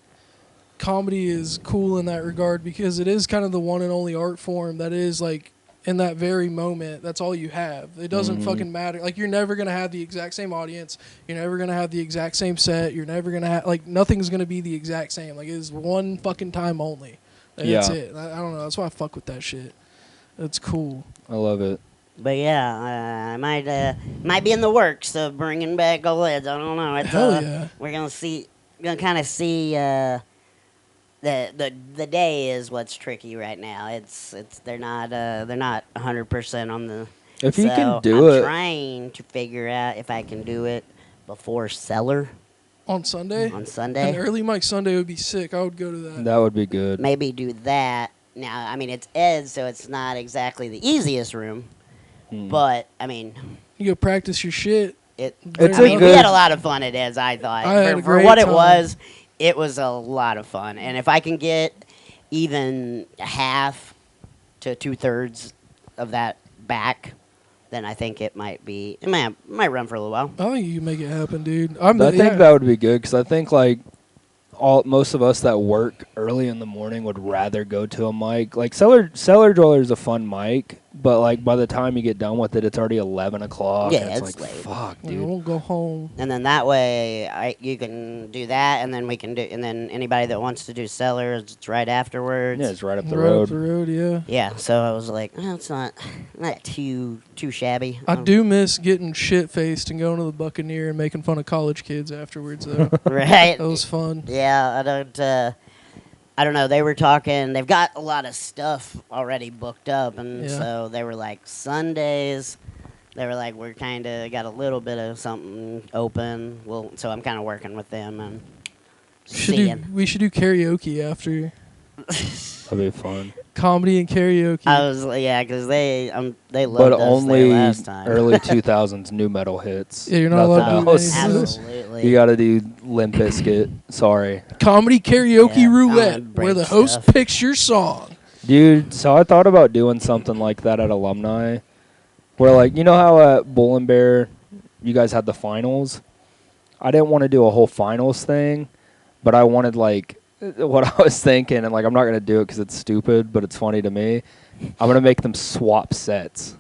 comedy is cool in that regard, because it is kind of the one and only art form that is like, in that very moment, that's all you have. It doesn't fucking matter. Like, you're never going to have the exact same audience. You're never going to have the exact same set. You're never going to have, like, nothing's going to be the exact same. Like, it's one fucking time only. And that's Yeah. it. I don't know. That's why I fuck with that shit. It's cool. I love it. But yeah, I might be in the works of bringing back old heads. I don't know. It's, Hell yeah. We're gonna kind of see. The day is what's tricky right now. It's they're not 100% on the. If you can So do I'm it, trying to figure out if I can do it before Cellar On Sunday? on An Sunday. early Mike Sunday would be sick. I would go to that. that would be good. Maybe do that. Now, I mean, it's Ed, so it's not exactly the easiest room, but I mean, You go practice your shit. It's I a mean, we good- had a lot of fun at Ed's. I thought I had a for great what time. it was a lot of fun. And if I can get even half to 2/3 of that back, then I think it might run for a little while. I think you can make it happen, dude. I think that would be good because I think like most of us that work early in the morning would rather go to a mic. Like Cellar Dweller is a fun mic, but like by the time you get done with it, it's already 11 o'clock. Yeah, and it's it's like late. fuck, I dude. won't go home. And then that way, you can do that, and then we can do, and then anybody that wants to do Cellar, it's right afterwards. Yeah, it's right up the Right up road. the road, yeah. Yeah, so I was like, oh, it's not too shabby. I do miss getting shit faced and going to the Buccaneer and making fun of college kids afterwards, though. Right. That was fun. Yeah, I don't know. They were talking. They've got a lot of stuff already booked up, and Yeah. so they were like Sundays. They were like, we're kind of got a little bit of something open. Well, so I'm kind of working with them and seeing. We should do karaoke after. That'd be fun. Comedy and karaoke. I was yeah, because they loved But us there only last time. early 2000s new metal hits. Yeah, you're not allowed to do else. anything. Absolutely. You got to do Limp Bizkit. Sorry. Comedy karaoke Yeah, roulette, break where the host stuff. picks your song. Dude, so I thought about doing something like that at alumni, where like, you know how at Bull and Bear you guys had the finals? I didn't want to do a whole finals thing, but I wanted like what I was thinking, and like I'm not going to do it because it's stupid, but it's funny to me. I'm going to make them swap sets.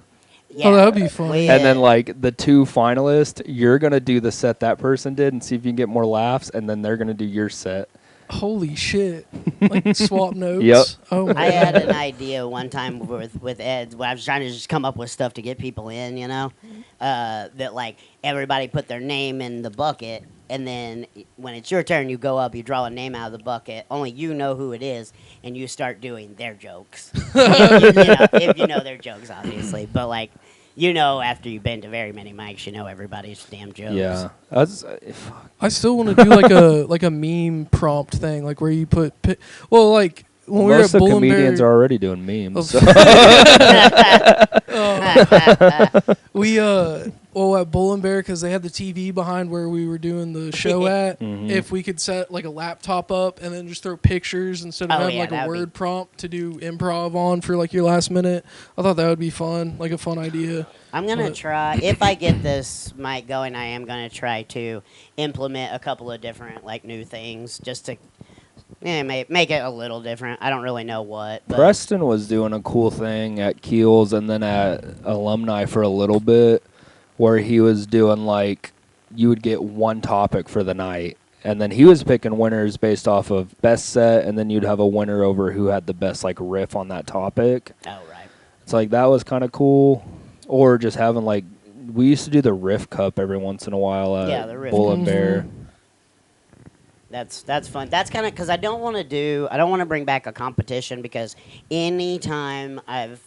Yeah, Oh, that'd be fun. And then like the two finalists, you're going to do the set that person did and see if you can get more laughs, and then they're going to do your set. Holy shit. Like swap notes. Yep. Oh, my I had God. an idea one time with Ed. Where I was trying to just come up with stuff to get people in, you know, that like everybody put their name in the bucket, and then when it's your turn, you go up, you draw a name out of the bucket. Only you know who it is, and you start doing their jokes. If you know their jokes, obviously, but like. You know, after you've been to very many mics, you know everybody's damn jokes. Yeah. That's, I still want to do like a meme prompt thing, like where you put well, like when we were at most of Bull the and Bear. comedians are already doing memes. Oh. So. We at Bull and Bear, because they had the TV behind where we were doing the show at. Mhm. If we could set like a laptop up and then just throw pictures instead of Oh, having yeah, like a that'd be- word prompt to do improv on for like your last minute, I thought that would be fun, like a fun idea. I'm gonna try. If I get this mic going, I am gonna try to implement a couple of different like new things, just to make it a little different. I don't really know what. But Preston was doing a cool thing at Keels and then at Alumni for a little bit, where he was doing like you would get one topic for the night, and then he was picking winners based off of best set, and then you'd have a winner over who had the best like riff on that topic. Oh right. It's like that was kind of cool, or just having like we used to do the riff cup every once in a while at Yeah, the riff Bull and cup. Bear. That's fun. That's kind of because I don't want to bring back a competition, because anytime I've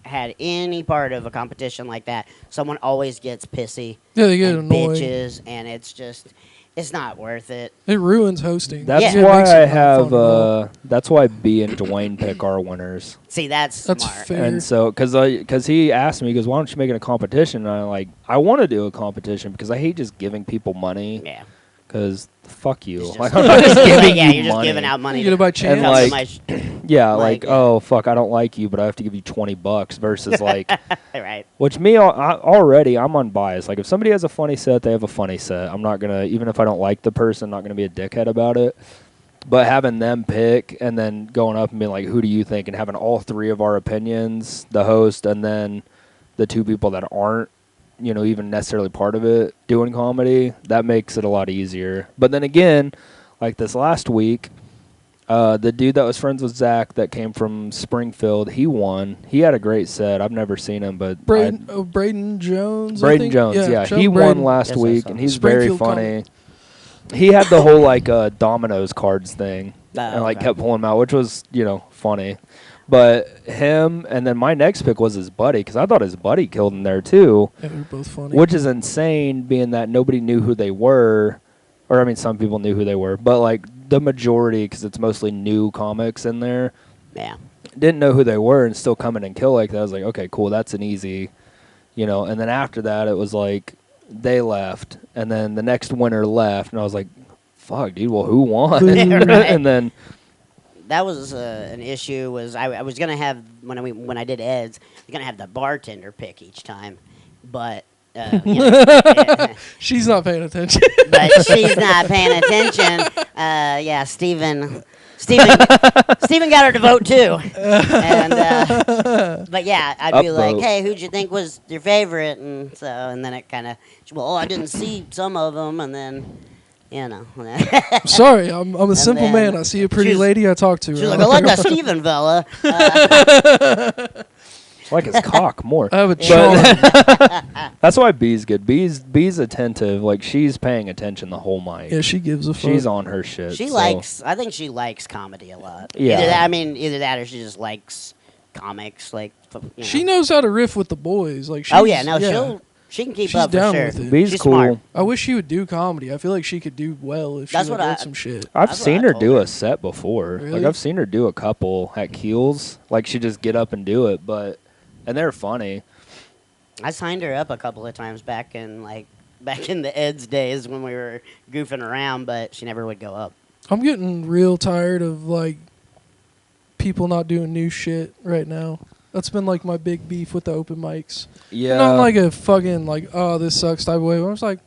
had any part of a competition like that, someone always gets pissy. Yeah, they get and annoyed. bitches, and it's not worth it. It ruins hosting. That's Yeah. It why makes it I not have. fun at all. That's why B and Dwayne pick our winners. See, that's That's smart. fair. And so, because he asked me, he goes, "Why don't you make it a competition?" And I'm like, "I want to do a competition because I hate just giving people money. Yeah. Because fuck you, It's like, just- I'm not just giving yeah, you you're just money. giving out money. You get it by chance. And Come to like- my Yeah, like, like oh fuck, I don't like you, but I have to give you $20 versus like, right. which me already I'm unbiased. Like if somebody has a funny set, they have a funny set. I'm not gonna, even if I don't like the person, I'm not gonna be a dickhead about it. But having them pick and then going up and being like, who do you think? And having all three of our opinions, the host and then the two people that aren't, you know, even necessarily part of it, doing comedy, that makes it a lot easier. But then again, like this last week, The dude that was friends with Zach that came from Springfield, he won. He had a great set. I've never seen him, but Braden Jones. I Braden think? Jones, yeah, Joe he Braden. won last Yes, I week, saw and him. he's very Springfield funny. He had the whole like dominoes cards thing, and like okay. kept pulling them out, which was funny. But him, and then my next pick was his buddy, because I thought his buddy killed him there too, Yeah, they're both funny. which is insane, being that nobody knew who they were, or I mean, some people knew who they were, but like the majority, because it's mostly new comics in there, Yeah. didn't know who they were and still come in and kill like that. I was like, okay, cool, that's an easy, And then after that, it was like they left, and then the next winner left, and I was like, fuck, dude, well, who won? Right. And then That was an issue. Was I was gonna have when I did Ed's, I was gonna have the bartender pick each time, but She's not paying attention. but she's not paying attention. Yeah, Steven got her to vote too. And but yeah, I'd be like, Upvote. hey, who'd you think was your favorite? And then it kind of, well, I didn't see some of them, and then. I'm sorry, I'm a simple then man. I see a pretty she's- lady, I talk to her. She's like, I like that Steven fella. I like his cock more. I have a charm. That's why B's good. B's attentive. Like, she's paying attention the whole mic. Yeah, she gives a fuck. She's on her shit. She so. likes. I think she likes comedy a lot. Yeah. Either that or she just likes comics. Like She knows how to riff with the boys. Like, Oh yeah, she's- no, she can keep She's up for down sure. with it. B's She's cool. smart. I wish she would do comedy. I feel like she could do well if That's she what wrote I- some shit. I've That's what seen I her told do her. a set before. Really? Like, I've seen her do a couple at Keels. Like, she just get up and do it. And they're funny. I signed her up a couple of times back in the Ed's days when we were goofing around, but she never would go up. I'm getting real tired of like people not doing new shit right now. That's been like my big beef with the open mics. Yeah. Not like a fucking like, oh, this sucks type of way. But I'm just like,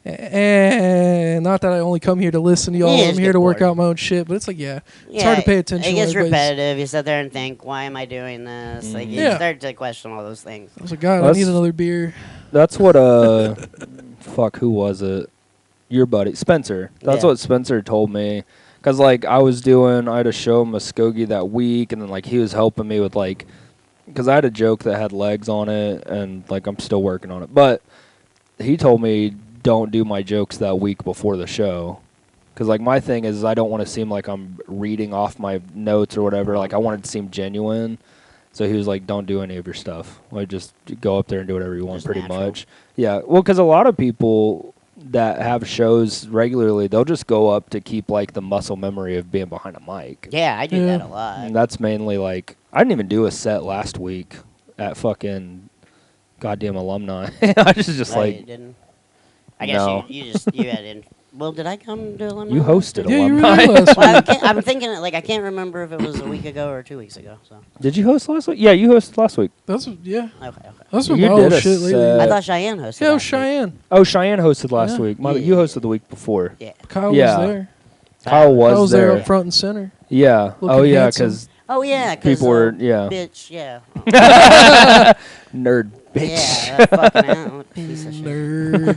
not that I only come here to listen to y'all. Yeah, I'm just here get to work bored. out my own shit. But it's like, it's hard to pay attention. It when gets everybody's- repetitive. You sit there and think, why am I doing this? Like you Yeah. start to question all those things. I was like, God, I That's- need another beer. That's what, fuck, who was it? Your buddy, Spencer. That's Yeah. what Spencer told me. Because, like, I had a show in Muskogee that week, and then, like, he was helping me with, like, because I had a joke that had legs on it, and, like, I'm still working on it. But he told me, don't do my jokes that week before the show. Because, like, my thing is I don't want to seem like I'm reading off my notes or whatever. Like, I want it to seem genuine. So he was like, don't do any of your stuff. Like, just go up there and do whatever you want, Just pretty natural. much. Yeah. Well, because a lot of people that have shows regularly, they'll just go up to keep, like, the muscle memory of being behind a mic. Yeah, I do that Yeah. a lot. And that's mainly, like, I didn't even do a set last week at fucking goddamn alumni. I was just No, you like, didn't. I guess no. you had in. Well, did I come to alumni? you hosted Yeah, you were alumni. there last Well, week. I'm thinking I can't remember if it was a week ago or 2 weeks ago. So Did you host last week? Yeah, you hosted last week. That's okay. That's what You my did old a shit lately. set. I thought Cheyenne hosted. Yeah, it was last week. Cheyenne. Oh, Cheyenne hosted last Yeah. week. Yeah. You hosted the week before. Yeah. Kyle Yeah. was there. Kyle was, I was there there. up front and center. Yeah. Looking Oh, yeah, handsome. because Oh yeah, 'cause, people were, yeah. bitch, yeah. Nerd bitch. Yeah, that fucking piece of shit. Nerd.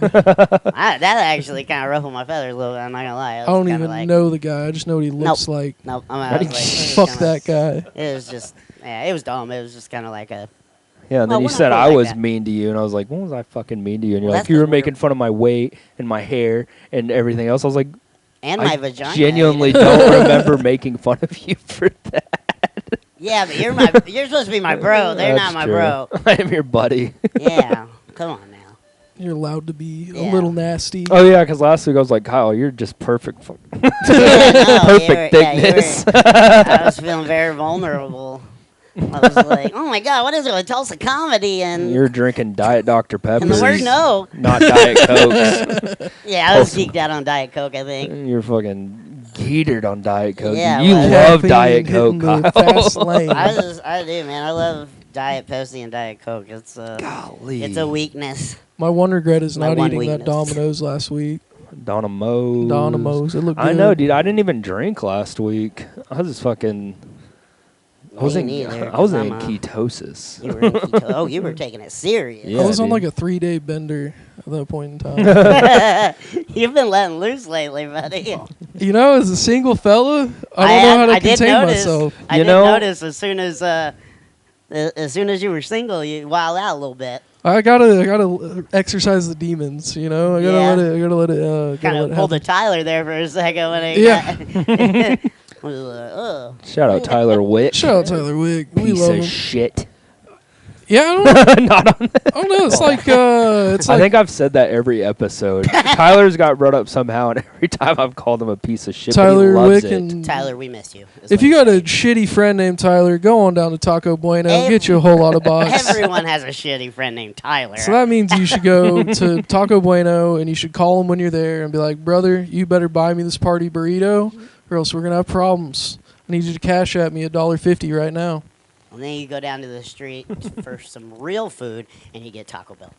That actually kind of ruffled my feathers a little bit. I'm not gonna lie. I don't even know the guy. I just know what he looks like. Nope. I was like, Fuck that guy. It was just, yeah, it was dumb. It was just kind of like a. Yeah, and Well, then you we're not said cool I like was that. mean to you, and I was like, when was I fucking mean to you? And you're Well, like, that's you were 'cause we're- making fun of my weight and my hair and everything else. I was like, And I my vagina. genuinely don't remember making fun of you for that. Yeah, but you're supposed to be my bro. They're That's not my true. bro. I am your buddy. Yeah, come on now. You're allowed to be a Yeah. little nasty. Oh, yeah, because last week I was like, Kyle, you're just perfect. Yeah, no, Perfect thickness. I was feeling very vulnerable. I was like, oh my god, what is it with Tulsa comedy and You're drinking Diet Dr. Pepper. and the word no? Not Diet Cokes. Yeah, I was geeked out on Diet Coke. I think. You're fucking geetered on Diet Coke. Yeah, you well, love Caffeine Diet hitting Coke, the Kyle. fast lane. I do, man. I love Diet Pepsi and Diet Coke. It's Golly. it's a weakness. My one regret is My not one eating that weakness. Domino's last week. Donna Moe's. Domino's. It looked good. I know, dude. I didn't even drink last week. I was just fucking. I was in neither, I was 'cause in I'm, ketosis. You were in keto. Oh, you were taking it serious. Yeah, I was on dude. like a 3-day bender at that point in time. You've been letting loose lately, buddy. You know, as a single fella, I don't know how to I did contain notice. myself. I You did know- notice as soon as you were single, you wild out a little bit. I gotta exercise the demons. You know, I gotta let it. Kind of pulled a happen. Tyler there for a second when he Yeah. was like, oh. Shout out Tyler Witt. Shout out Tyler Wick. We Piece love of him. shit. Yeah, I don't, Not on I don't know. It's like it's I like think I've said that every episode. Tyler's got brought up somehow, and every time I've called him a piece of shit, but he Tyler loves Wick it. and Tyler, we miss you. is If what you I'm got a saying. shitty friend named Tyler, go on down to Taco Bueno, get you a whole lot of box. Everyone has a shitty friend named Tyler. So that means you should go to Taco Bueno and you should call him when you're there and be like, brother, you better buy me this party burrito or else we're going to have problems. I need you to cash at me $1.50 right now. And then you go down to the street for some real food, and you get Taco Bell.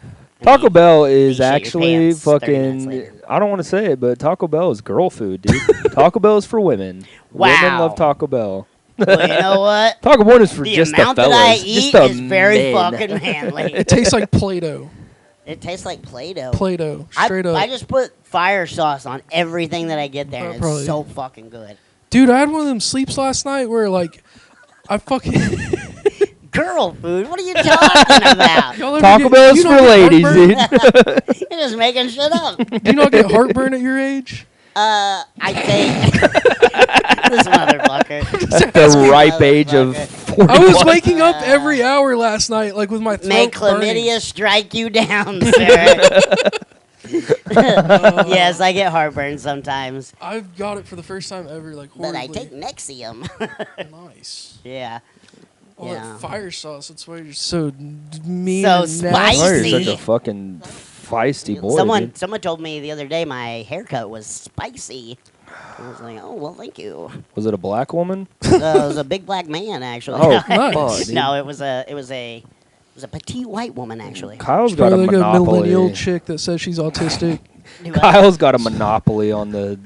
And Taco you- Bell you is shit your actually pants 30 minutes fucking. later. I don't want to say it, but Taco Bell is girl food, dude. Taco Bell is for women. Women Wow. love Taco Bell. Well, you know what? Taco Bell is for The just the amount fellas. that I just eat the is very men. fucking manly. It tastes like Play-Doh. It tastes like Play-Doh. Play-Doh, straight up. I just put fire sauce on everything that I get there, and Probably. it's so fucking good. Dude, I had one of them sleeps last night where, like, I fucking... Girl food? What are you talking about? Y'all ever Taco get- Bell is you for don't get ladies, heartburn? dude. You're just making shit up. Do you not get heartburn at your age? I think this motherfucker. At the ripe age of 41. I was waking up every hour last night, like, with my throat May burning. chlamydia strike you down, sir. Yes, I get heartburn sometimes, I've got it for the first time ever, like, but horribly. I take Nexium. Nice. Yeah. All Yeah. that fire sauce, that's why you're so mean So and spicy. nasty. Oh, you're such a fucking feisty boy, dude. Someone told me the other day my haircut was spicy. I was like, oh well, thank you. Was it a black woman? It was a big black man actually. Oh, Nice. fuck, dude. No, it was a petite white woman actually. Kyle's got a Probably like a millennial monopoly. chick that says she's autistic. Do I- Kyle's got a monopoly on the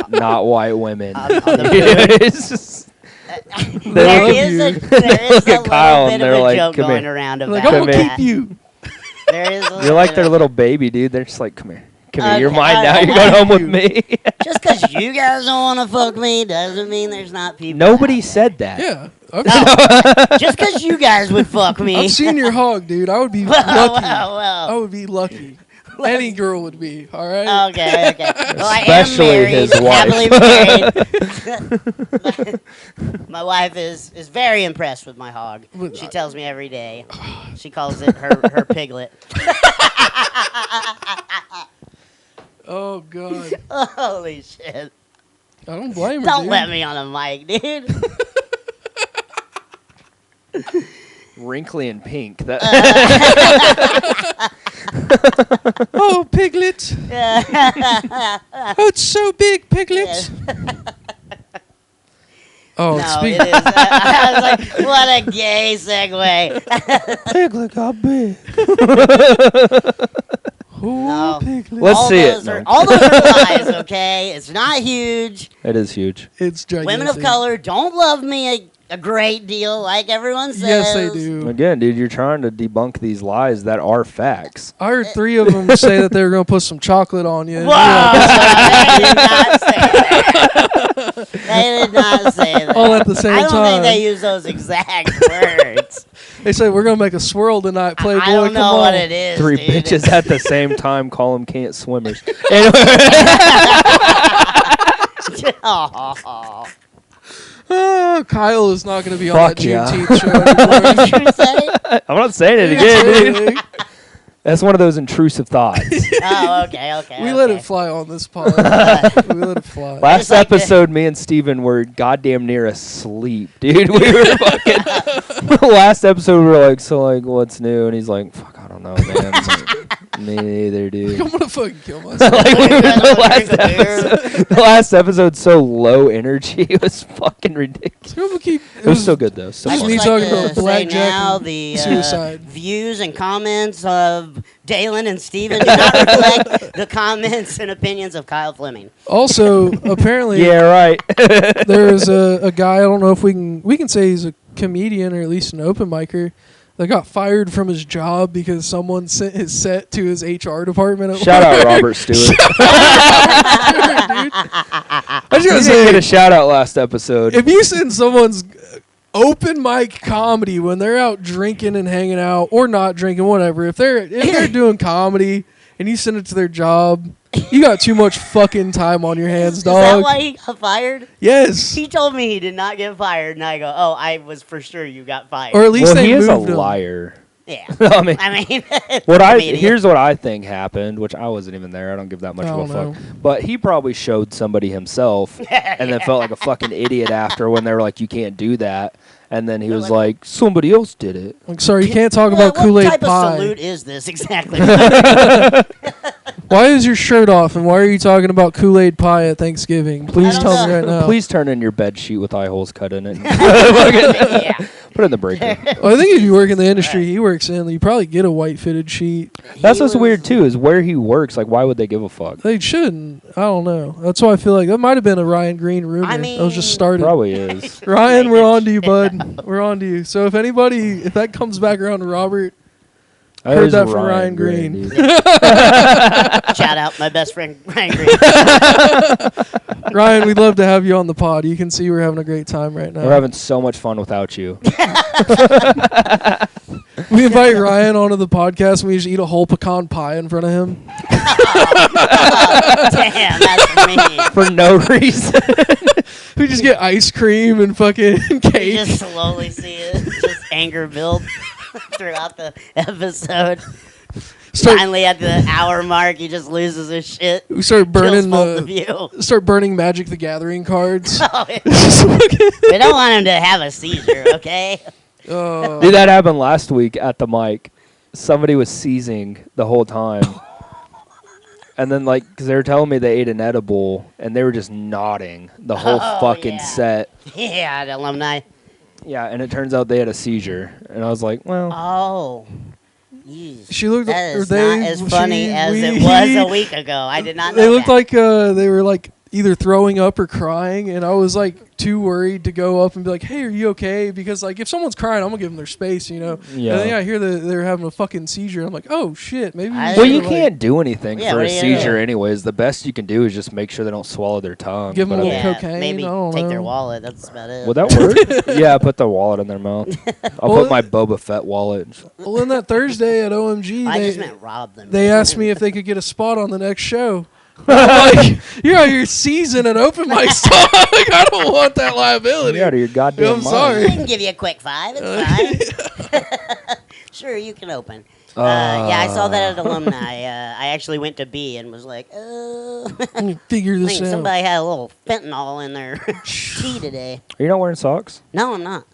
not white women. on the It's just- there love is you. a there Look is a at little Kyle bit and of they're a like, joke "Come going here." around about Like, I'm Come gonna here. that. keep you. There is a You're little like bit their of- little baby, dude. They're just like, come here. Come here. You're Okay, mine now. I You're going like home with you. me. Just because you guys don't want to fuck me doesn't mean there's not people. Nobody out said that. Yeah. there. Just because you guys would fuck me. I've seen your hog, dude. I would be well, lucky. well, I would be lucky. Any girl would be, all right? well. Okay. Well, Especially I am married, his wife. happily married. My wife is very impressed with my hog. But She tells me every day. She calls it her piglet. Oh, God. Holy shit. I don't blame her, Don't dude. let me on a mic, dude. Wrinkly and pink. That Oh, Piglet. Oh, it's so big, Piglet. Oh, No, speak. it is. I was like, what a gay segue. Piglet got big. Oh, No. Piglet. Let's all see it. those are, No. all those are lies, okay? It's not huge. It is huge. It's gigantic. Women of color don't love me a great deal, like everyone says. Yes, they do. Again, dude, you're trying to debunk these lies that are facts. I heard 3 of them say that they were going to put some chocolate on you. Whoa! They did not say that. They did not say that. All at the same I don't time. think they use those exact words. They say, we're going to make a swirl tonight, Playboy. I don't Come know on. what it is. 3 dude. bitches at the same time call them can't swimmers. Anyway, Oh, Oh, Kyle is not going to be on Fuck that yeah. Juneteenth show what did anymore. you say? I'm not saying it again, dude. That's one of those intrusive thoughts. Oh, okay. We let it fly on this pod. We let it fly. Last Just like episode, me and Steven were goddamn near asleep, dude. We were fucking. Last episode, we were like, so, like, what's new? And he's like, fuck, I don't know, man. It's like, Me neither, dude. I'm gonna fucking kill myself. The last episode's so low energy. It was fucking ridiculous. It was so good though. So Just I'd me just talking like to about say blackjack now and the suicide. views and comments of Dalen and Steven do not reflect the comments and opinions of Kyle Fleming. Also, apparently, yeah, right. there's a guy. I don't know if we can say he's a comedian or at least an open micer that got fired from his job because someone sent his set to his HR department. At Shout work. out Robert Stewart. I was gonna He didn't say, get a shout out last episode. if you send someone's open mic comedy when they're out drinking and hanging out or not drinking, whatever, if they're doing comedy and you send it to their job, you got too much fucking time on your hands, Is that dog. why he got fired? Yes. He told me he did not get fired, and I go, "Oh, I was for sure you got fired." Or at least Well, they he is moved a him. liar. yeah, I mean, here's what I think happened, which I wasn't even there. I don't give that much I of a don't fuck. But he probably showed somebody himself, and then felt like a fucking idiot after when they were like, "You can't do that." And then he was like, "Somebody else did it." Like, sorry, you can't talk about What Kool-Aid type pie. of salute is this exactly? Why is your shirt off, and why are you talking about Kool-Aid pie at Thanksgiving? Please don't tell me know. right now. Please turn in your bed sheet with eye holes cut in it. yeah. Put it in the breaker. Well, I think if you work in the industry he works in, you probably get a white fitted sheet. That's He what's was- weird too, is where he works. Like, why would they give a fuck? They shouldn't. I don't know. That's why I feel like that might have been a Ryan Green rumor. I that was just mean- started. Probably is. Ryan, we're on to you, bud. We're on to you. So if that comes back around to Robert, Heard is that from Ryan Green. dude. Shout out my best friend Ryan Green. Ryan, we'd love to have you on the pod. You can see we're having a great time right now. We're having so much fun without you. We invite Ryan onto the podcast and we just eat a whole pecan pie in front of him. Damn, that's me. For no reason. We just get ice cream and fucking You cake. just slowly see it, just anger build throughout the episode. Start, Finally, at the hour mark, he just loses his shit. we start Kills burning both of you. start burning Magic the Gathering cards. Oh, we don't want him to have a seizure, okay? Dude, that happened last week at the mic. Somebody was seizing the whole time. And then, like, because they were telling me they ate an edible, and they were just nodding the whole fucking yeah. set. Yeah, the alumni. Yeah, and it turns out they had a seizure. And I was like, well, Oh. Yeesh. She looked. That or is they, not as funny she- as we- it was a week ago. I did not know They looked that. like they were like either throwing up or crying, and I was like too worried to go up and be like, "Hey, are you okay?" Because like if someone's crying, I'm gonna give them their space, you know. Yeah. And then I hear that they're having a fucking seizure. I'm like, "Oh shit, maybe." I- well, should, you like, can't do anything Yeah, for what a do you seizure do? anyways. The best you can do is just make sure they don't swallow their tongue. Give 'em But a I little mean, cocaine, Maybe I don't take know. their wallet. That's about it. would that work? Yeah, put the wallet in their mouth. I'll Well, put my Boba Fett wallet. Well, then that Thursday at OMG, I just meant rob them. they asked me if they could get a spot on the next show. I'm like, you're out here season and open mic stuff. Like, I don't want that liability. You're out of your goddamn I'm mind. sorry. I can give you a quick 5. It's fine. Sure, you can open. Yeah, I saw that at alumni. I actually went to B and was like, Let me figure I this think out. somebody had a little fentanyl in their tea today. Are you not wearing socks? No, I'm not.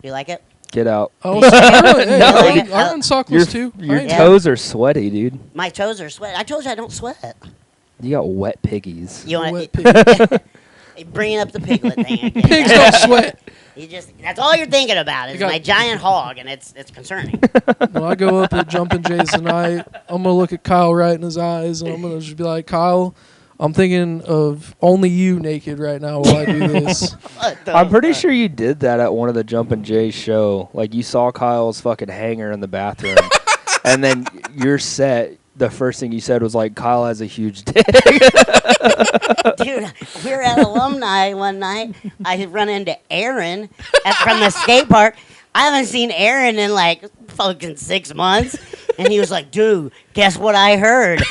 You like it? Get out. Oh, hey, No, I run sockless too. Your I ain't- toes are sweaty, dude. My toes are sweat. I told you I don't sweat. You got wet piggies. You want Wet to bringing up the piglet thing again? Pigs don't sweat. You just—that's all you're thinking about is You got- my giant hog, and it's concerning. When I go up at Jumpin' Jays tonight, I'm gonna look at Kyle right in his eyes, and I'm gonna just be like, Kyle, I'm thinking of only you naked right now while I do this. What the I'm pretty fuck? sure you did that at one of the Jumpin' Jays show. Like, you saw Kyle's fucking hanger in the bathroom. And then your set, the first thing you said was like, Kyle has a huge dick. Dude, we were at alumni one night. I run into Aaron from the skate park. I haven't seen Aaron in like fucking 6 months. And he was like, dude, guess what I heard?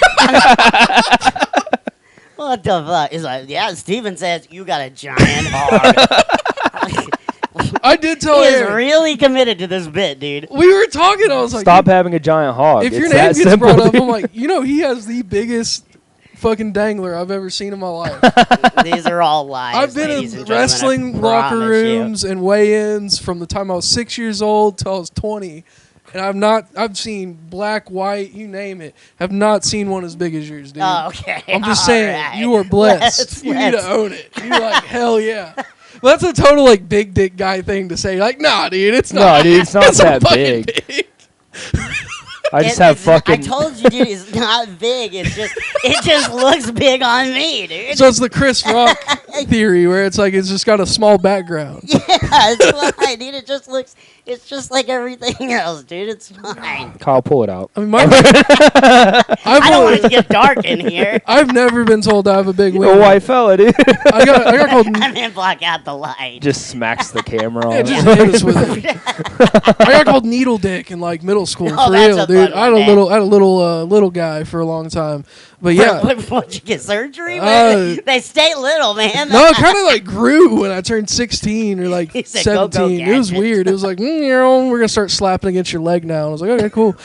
What the fuck? He's like, yeah, Steven says you got a giant hog. I did tell He is Aaron. really committed to this bit, dude. We were talking. I was like, Stop having a giant hog. if your It's name that gets simple, brought up, dude. I'm like, he has the biggest fucking dangler I've ever seen in my life. These are all lies. I've been ladies in and gentlemen, I wrestling locker promise you. rooms and weigh-ins from the time I was 6 years old till I was 20. And I've seen black, white, you name it. Have not seen one as big as yours, dude. Oh, okay. I'm just All saying, right. you are blessed. You need to own it. You're like, hell yeah. Well, that's a total like big dick guy thing to say. Like, nah, dude, it's not. No, dude, it's not that fucking big. I just have fucking. I told you, dude, it's not big. It just looks big on me, dude. So it's the Chris Rock theory where it's like it's just got a small background. Yeah, it's fine, dude. It's just like everything else, dude. It's fine. Kyle, pull it out. I mean, I don't want it to get dark in here. I've never been told I have a big wing. A white fella, dude. I got called. I mean, block out the light. Just smacks the camera Yeah, on. just hit us with it. I got called needle dick in like middle school Oh, for that's real, a dude. fun I had one, a little guy for a long time, but yeah. What'd you get surgery? They stay little, man. No, it kind of like grew when I turned 16 or like He said, "Go, go, 17. It was gadget." weird. It was like, we're gonna start slapping against your leg now. And I was like, okay, cool.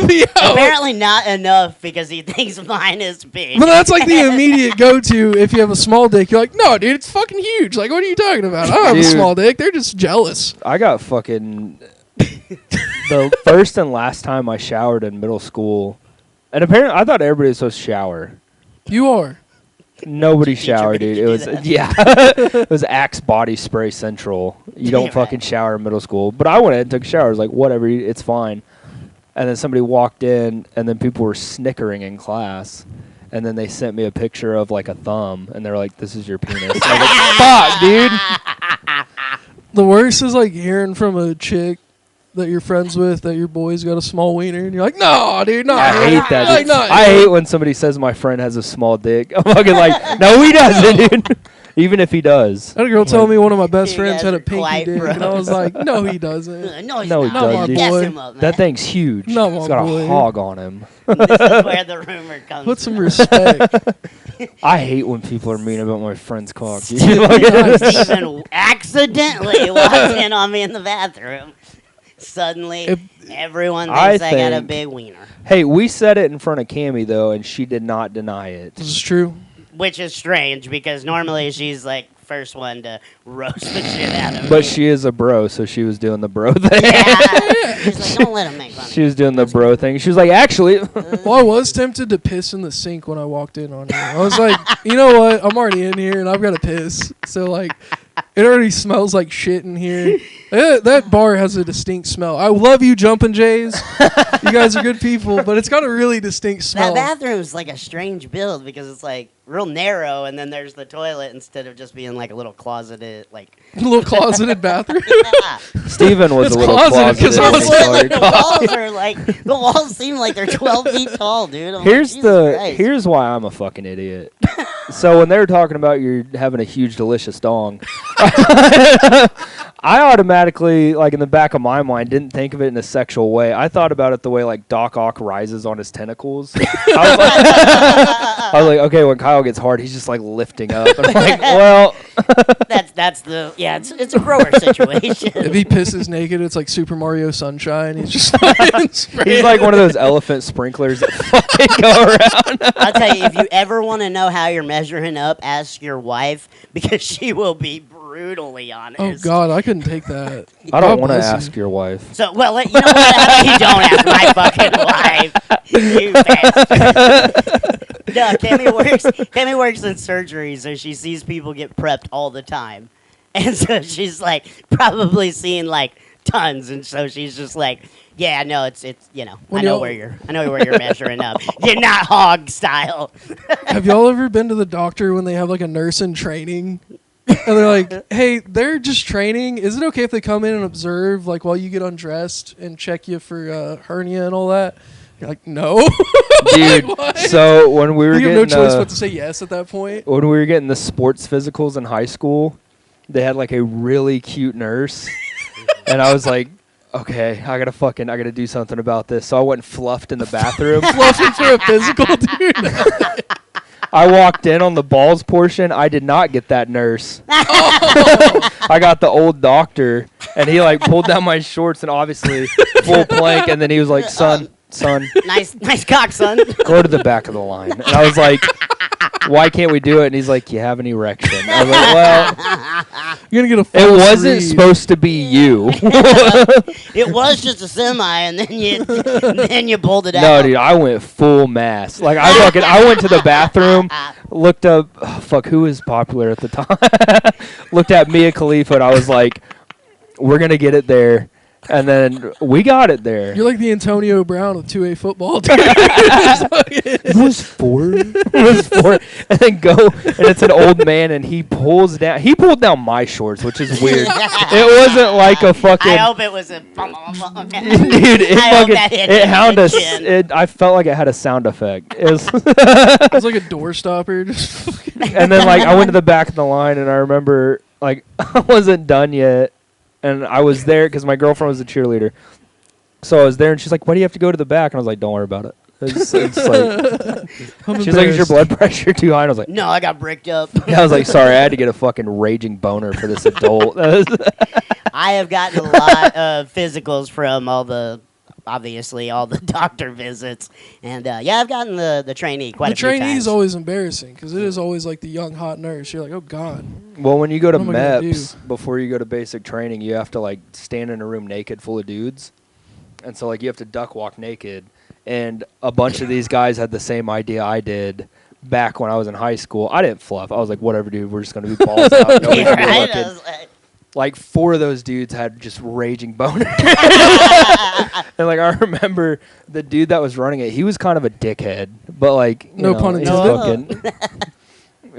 Yeah, Apparently not enough because he thinks mine is big. but that's like the immediate go-to if you have a small dick. You're like, no, dude, it's fucking huge. Like, what are you talking about? I don't have a Dude. small dick. They're just jealous. I got fucking the first and last time I showered in middle school, and apparently I thought everybody was supposed to shower. You are. Nobody Teacher showered, made dude. you It do was that. it was Axe body spray central. You don't Right. fucking shower in middle school. But I went and took showers, like whatever, it's fine. And then somebody walked in, and then people were snickering in class. And then they sent me a picture of like a thumb, and they were like, "This is your penis." I was like, "Fuck, dude." The worst is like hearing from a chick that you're friends with that your boy's got a small wiener, and you're like, no, dude, no. I hate that. Like, Dude. no, I hate when somebody says my friend has a small dick. I'm fucking like, no, he doesn't, dude. Even if he does. I had a girl tell me one of my best You friends guys had a are pinky quite dick, and I was bros. like, no, he doesn't. No, he's No, he not. doesn't, my dude. Gas boy. him up, man. That thing's huge. No, It's my got boy. a hog on him. This is where the rumor comes Put some from. respect. I hate when people are mean about my friend's cock. dude. Steven accidentally walked in on me in the bathroom. Suddenly, If- everyone I thinks I got a think- big wiener. Hey, we said it in front of Cammy, though, and she did not deny it. This is true. Which is strange because normally she's like first one to roast the shit out of me. But she is a bro, so she was doing the bro thing. Yeah. She's like, don't let him make fun of She was doing the bro thing. She was like, actually, Well, I was tempted to piss in the sink when I walked in on her. I was like, you know what? I'm already in here, and I've got to piss. So, like, it already smells like shit in here. That bar has a distinct smell. I love you, Jumpin' Jays. You guys are good people, but it's got a really distinct smell. That bathroom's like a strange build because it's like real narrow and then there's the toilet instead of just being like a little closeted, like. A little closeted bathroom. Yeah. Steven was It's a little closeted 'cause closeted. I when was he It's started like the walls are like, the walls seem like they're 12 feet tall, dude. I'm Here's like, the Jesus Christ. here's why I'm a fucking idiot. So when they were talking about you having a huge delicious dong, I automatically, like in the back of my mind, didn't think of it in a sexual way. I thought about it the way like Doc Ock rises on his tentacles. I was like, okay, when Kyle gets hard, he's just like lifting up. And I'm like, well, That's the it's a grower situation. If he pisses naked, it's like Super Mario Sunshine. He's just he's like one of those elephant sprinklers that fucking go around. I'll tell you, if you ever want to know how you're measuring up, ask your wife because she will be brutally honest. Oh God, I couldn't take that. I God don't want to bless him. ask your wife. So, well, you know what? How about you don't ask my fucking wife? You bastard. No, Cammy works in surgery, so she sees people get prepped all the time. And so she's like probably seeing like tons, and so she's just like, yeah, no, it's you know, When I know y'all- where you're measuring up. You're not hog style. Have y'all ever been to the doctor when they have like a nurse in training? And they're like, hey, they're just training. Is it okay if they come in and observe like while you get undressed and check you for hernia and all that? You're like, no. Dude, What? so when we were You have no getting choice but to say yes at that point. when we were getting the sports physicals in high school, they had like a really cute nurse, and I was like, okay, I gotta do something about this. So I went and fluffed in the bathroom. Fluffing for a physical, dude. I walked in on the balls portion. I did not get that nurse. I got the old doctor, and he like pulled down my shorts and obviously full plank, and then he was like, "Son, son. Nice cock, son. Go to the back of the line. And I was like, why can't we do it? And he's like, you have an erection. I was like, well, You're gonna get a it false wasn't read. supposed to be you. It was just a semi, and then you pulled it out. No, dude, I went full mass. Like I went to the bathroom, looked up, who was popular at the time? Looked at Mia Khalifa, and I was like, we're gonna get it there. And then we got it there. You're like the Antonio Brown of 2A football. It was four. It was four. And then go, and it's an old man, and he pulled down my shorts, which is weird. It wasn't like a fucking. I hope it was a. Dude, I felt like it had a sound effect. It was, It was like a door stopper. and then like I went to the back of the line, and I remember like I wasn't done yet, and I was there because my girlfriend was a cheerleader. So I was there, and she's like, "Why do you have to go to the back?" And I was like, "Don't worry about it." It's like, she's like, "Is your blood pressure too high?" And I was like, No, I got bricked up. yeah, I was like, "Sorry, I had to get a fucking raging boner for this adult." I have gotten a lot of physicals from obviously all the doctor visits, and yeah, I've gotten the trainee quite The a few times. trainee is always embarrassing because it is always like the young hot nurse. You're like, oh god. Well, when you go to What am I gonna MEPS, before you go to basic training, you have to like stand in a room naked full of dudes. And so like you have to duck walk naked. And a bunch of these guys had the same idea I did back when I was in high school. I didn't fluff. I was like, whatever, dude, we're just going to be balls out. Nobody's gonna be Right? looking. I was like, Like 4 of those dudes had just raging boners. And like I remember the dude that was running it, he was kind of a dickhead. But like, you No know, pun he's intended. fucking-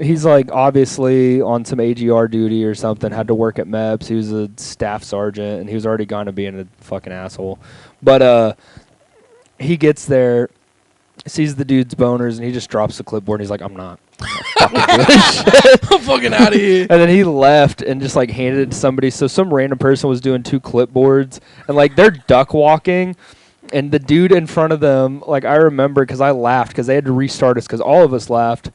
he's like obviously on some AGR duty or something, had to work at MEPS. He was a staff sergeant, and he was already going to be a fucking asshole. But he gets there, sees the dude's boners, and he just drops the clipboard, and he's like, I'm not fucking doing this shit. I'm fucking out of here. And then he left and just like handed it to somebody. So some random person was doing 2 clipboards, and like they're duck walking. And the dude in front of them, like I remember because I laughed because they had to restart us because all of us laughed.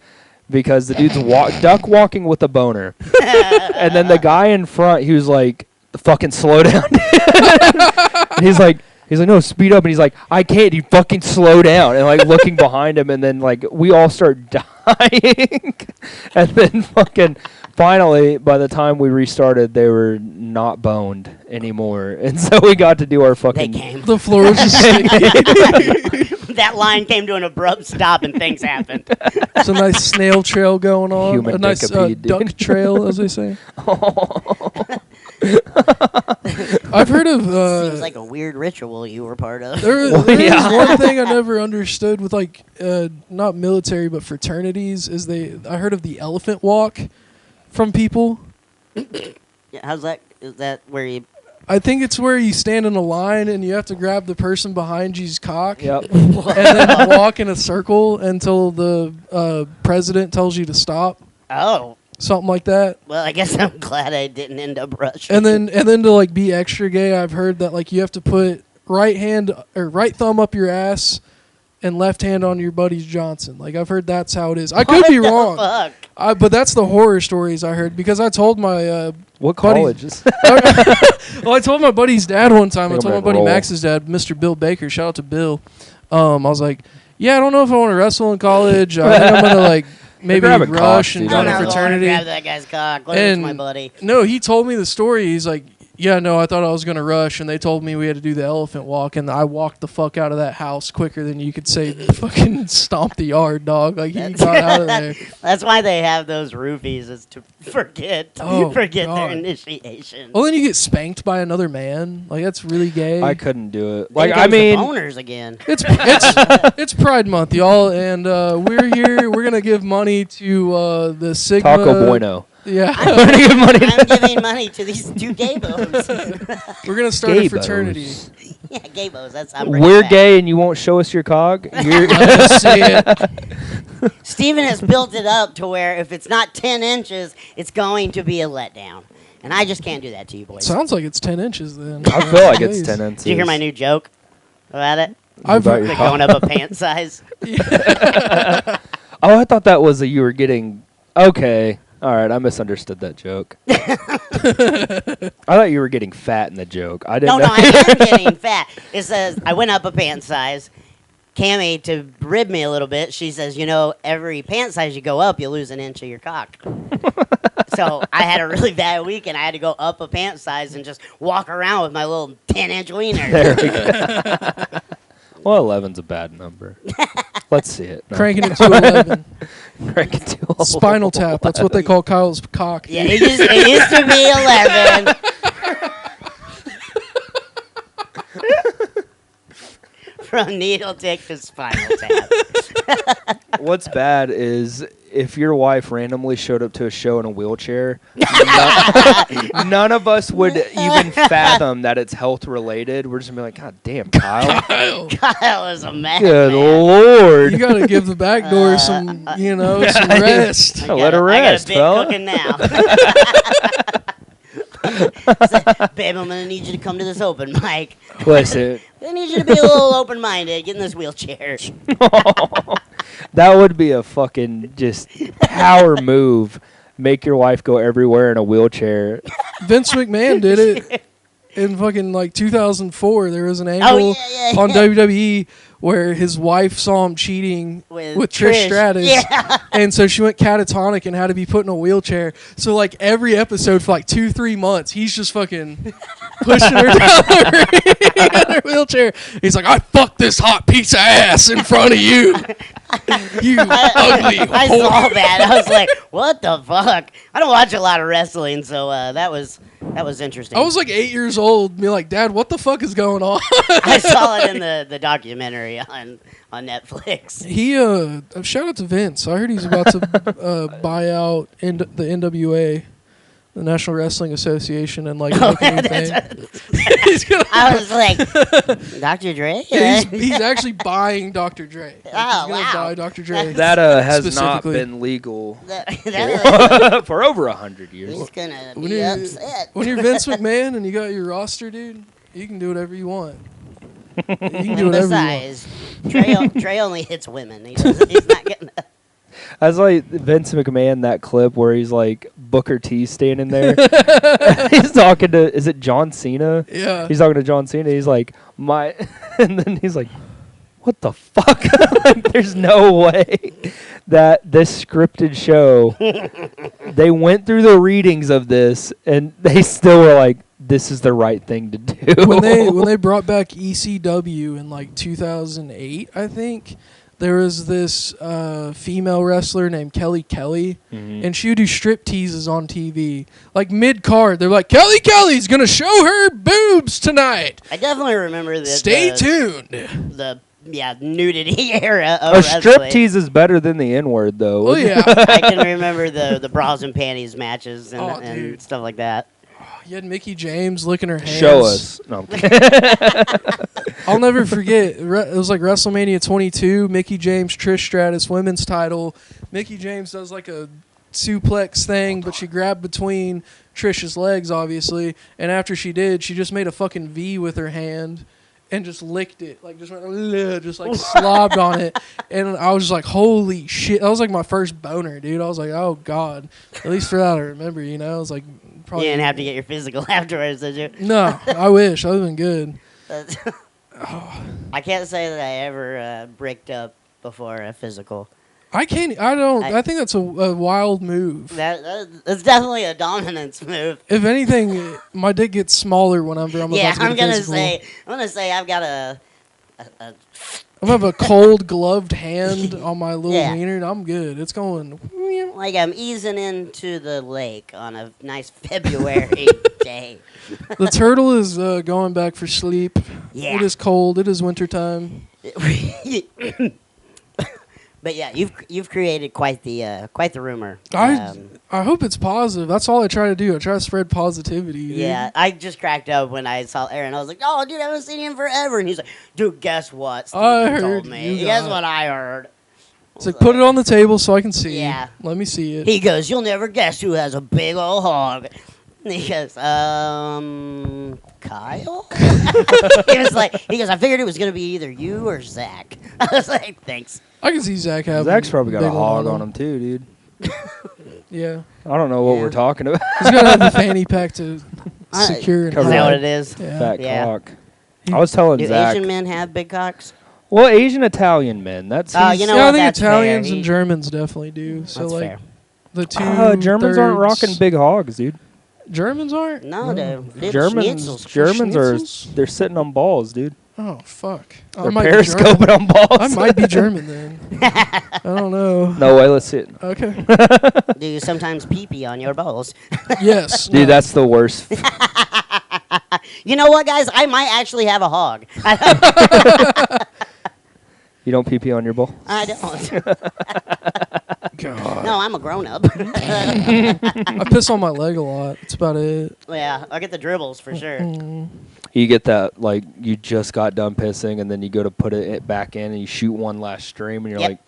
Because the dude's duck walking with a boner. And then the guy in front, he was like, fucking slow down. And he's like, no, speed up. And he's like, I can't. You fucking slow down. And like looking behind him. And then like we all start dying. And then fucking finally, by the time we restarted, they were not boned anymore. And so we got to do our they fucking. came. The floor was just sticky. That line came to an abrupt stop, and things happened. It's a nice snail trail going on. Human a nice dickipede, duck dude. trail, as they say. I've heard of. Seems like a weird ritual you were part of. There is one thing I never understood with like not military but fraternities is I heard of the elephant walk from people. Yeah, how's that? Is that where you? I think it's where you stand in a line and you have to grab the person behind you's cock Yep. and then walk in a circle until the president tells you to stop. Oh, Something like that. well, I guess I'm glad I didn't end up rushing. And then to like be extra gay, I've heard that like you have to put right thumb up your ass and left hand on your buddy's Johnson. Like I've heard that's how it is. I could be wrong. Fuck. But that's the horror stories I heard because I told my What buddy- college is well, I told my buddy's dad one time. I Think I'm told my gonna buddy roll. Max's dad, Mr. Bill Baker. Shout out to Bill. I was like, yeah, I don't know if I want to wrestle in college. I think I'm gonna like maybe grab a cock, rush and dude. join I'm a not going to fraternity. grab that guy's cock. Let And my buddy. no, he told me the story. He's like, yeah, no, I thought I was going to rush, and they told me we had to do the elephant walk, and I walked the fuck out of that house quicker than you could say fucking stomp the yard, dog. Like, he got out of there. That's why they have those roofies, is to forget Oh, their God. initiation. Well, then you get spanked by another man. Like, that's really gay. I couldn't do it. There Like goes I mean, the boners again. It's Pride Month, y'all, and we're here. We're going to give money to the Sigma. Taco Bueno. Yeah. I'm giving money to these 2 gaybos. We're going to start a Gaybos. fraternity. Yeah, gaybos. I'm bringing We're it back. gay and you won't show us your cog? You're Let's see it. Steven has built it up to where if it's not 10 inches, it's going to be a letdown. And I just can't do that to you boys. Sounds like it's 10 inches then. I feel like it's Jeez. 10 inches. Did you hear my new joke about it? I've About your Like cock? going up a pant size. Oh, I thought that was you were getting. Okay. All right. I misunderstood that joke. I thought you were getting fat in the joke. I didn't No, know. I am getting fat. It says I went up a pant size, Cammy, to rib me a little bit, she says, every pant size you go up, you lose an inch of your cock. So I had a really bad week, and I had to go up a pant size and just walk around with my little 10-inch wiener. There we go. Well, 11's a bad number. Let's see it. No. Cranking it to 11. Crank it to 11. Spinal tap. That's what they call Kyle's cock. Yeah, it used to be 11. From needle tick to spinal tap. What's bad is if your wife randomly showed up to a show in a wheelchair, none of us would even fathom that it's health related. We're just gonna be like, God damn, Kyle. Kyle is a man. Good Lord. You gotta give the back door some, some rest. Let her rest, I fella. got a bit cooking now. Babe, I'm gonna need you to come to this open mic. Listen. I need you to be a little open-minded. Get in this wheelchair. That would be a fucking just power move. Make your wife go everywhere in a wheelchair. Vince McMahon did it in fucking 2004. There was an angle yeah. on WWE where his wife saw him cheating with Trish Stratus. Yeah. And so she went catatonic and had to be put in a wheelchair. So every episode for 2-3 months, he's just fucking pushing her down the ring in her wheelchair. He's like, I fucked this hot piece of ass in front of you. You ugly I whore. saw that. I was like, what the fuck? I don't watch a lot of wrestling, so that was interesting. I was 8 years old, be like, Dad, what the fuck is going on? I saw it in the documentary on Netflix. He shout out to Vince. I heard he's about to buy out the NWA, the National Wrestling Association, and make a new thing. He's gonna I was like, Dr. Dre? he's actually buying Dr. Dre. He's gonna wow. buy Dr. Dre. That has not Specifically. been legal That- for over 100 years. He's gonna When be you're- upset. When you're Vince McMahon and you got your roster, dude, you can do whatever you want. You can do whatever you want. Besides, Trey only hits women. He's not getting. I was like Vince McMahon, that clip where he's like Booker T standing there. He's talking to, is it John Cena? Yeah. He's talking to John Cena. He's like, and then he's like, what the fuck? There's no way that this scripted show, they went through the readings of this and they still were like, this is the right thing to do. when they brought back ECW in 2008, I think, there was this female wrestler named Kelly Kelly, and she would do strip teases on TV. Mid card, they're like, Kelly's gonna show her boobs tonight. I definitely remember this. Stay tuned. The nudity era of a wrestling. strip tease is better than the N-word, though. Oh yeah, I can remember the bras and panties matches Oh, and dude. stuff like that. you had Mickey James licking her hands. Show us. No, I'm kidding. I'll never forget. It was WrestleMania 22. Mickey James, Trish Stratus, women's title. Mickey James does a suplex thing, but she grabbed between Trish's legs, obviously. And after she did, she just made a fucking V with her hand and just licked it. Just went, just slobbed on it. And I was just like, holy shit. That was my first boner, dude. I was like, oh, God. At least for that, I remember, I was probably. You didn't have to get your physical afterwards, did you? No, I wish. That would have been good. I can't say that I ever bricked up before a physical. I think that's a wild move. That's definitely a dominance move. If anything, my dick gets smaller whenever I'm Yeah, about to get I'm gonna physical. say I've got a I'm gonna have a cold gloved hand on my little Yeah. wiener. And I'm good. It's going. like I'm easing into the lake on a nice February day. The turtle is going back for sleep. Yeah. It is cold. It is wintertime. But yeah, you've created quite the rumor. I hope it's positive. That's all I try to do. I try to spread positivity. Dude. Yeah, I just cracked up when I saw Aaron. I was like, "Oh, dude, I haven't seen him forever." And he's like, "Dude, guess what? Steven I heard told me. you Guess got what I heard." It's like, put it on the table so I can see. Yeah. Let me see it. He goes, "You'll never guess who has a big old hog." And he goes, Kyle? he goes, I figured it was going to be either you or Zach. I was like, thanks. I can see Zach having. Zach's probably got a big hog one on him too, dude. Yeah. I don't know what Yeah. we're talking about. He's gonna have the fanny pack to secure. Is and Cover that hide. what it is? Yeah. Fat Yeah. cock. I was telling Do Zach. Asian men have big cocks? Well, Asian Italian men. That's You know Yeah, I what? think That's Italians fair. and Germans definitely do. So That's like fair. the two Germans aren't thirds- rocking big hogs, dude. Germans aren't? No, the little Germans schnitzels. Schnitzels? they're sitting on balls, dude. Oh fuck. They're might be German. periscoping on balls. I might be German then. I don't know. No way, let's see it. Okay. Do you sometimes pee-pee on your balls? Yes. Dude, that's the worst. You know what, guys? I might actually have a hog. You don't pee on your ball? I don't. God. No, I'm a grown-up. I piss on my leg a lot. That's about it. Yeah, I get the dribbles for sure. You get that, like, you just got done pissing, and then you go to put it back in, and you shoot one last stream, and you're Yep. like,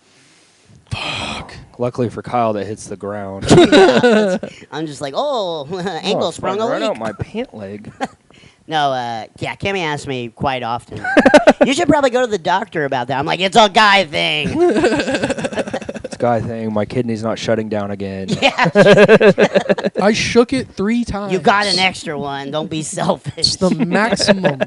fuck. Luckily for Kyle, that hits the ground. I'm just like, oh, ankle Oh, sprung a right out leak. my pant leg. No, yeah, Kimmy asks me quite often. You should probably go to the doctor about that. I'm like, it's a guy thing. It's a guy thing. My kidney's not shutting down again. Yeah, I shook it 3 times. you got an extra one. Don't be selfish. It's the maximum.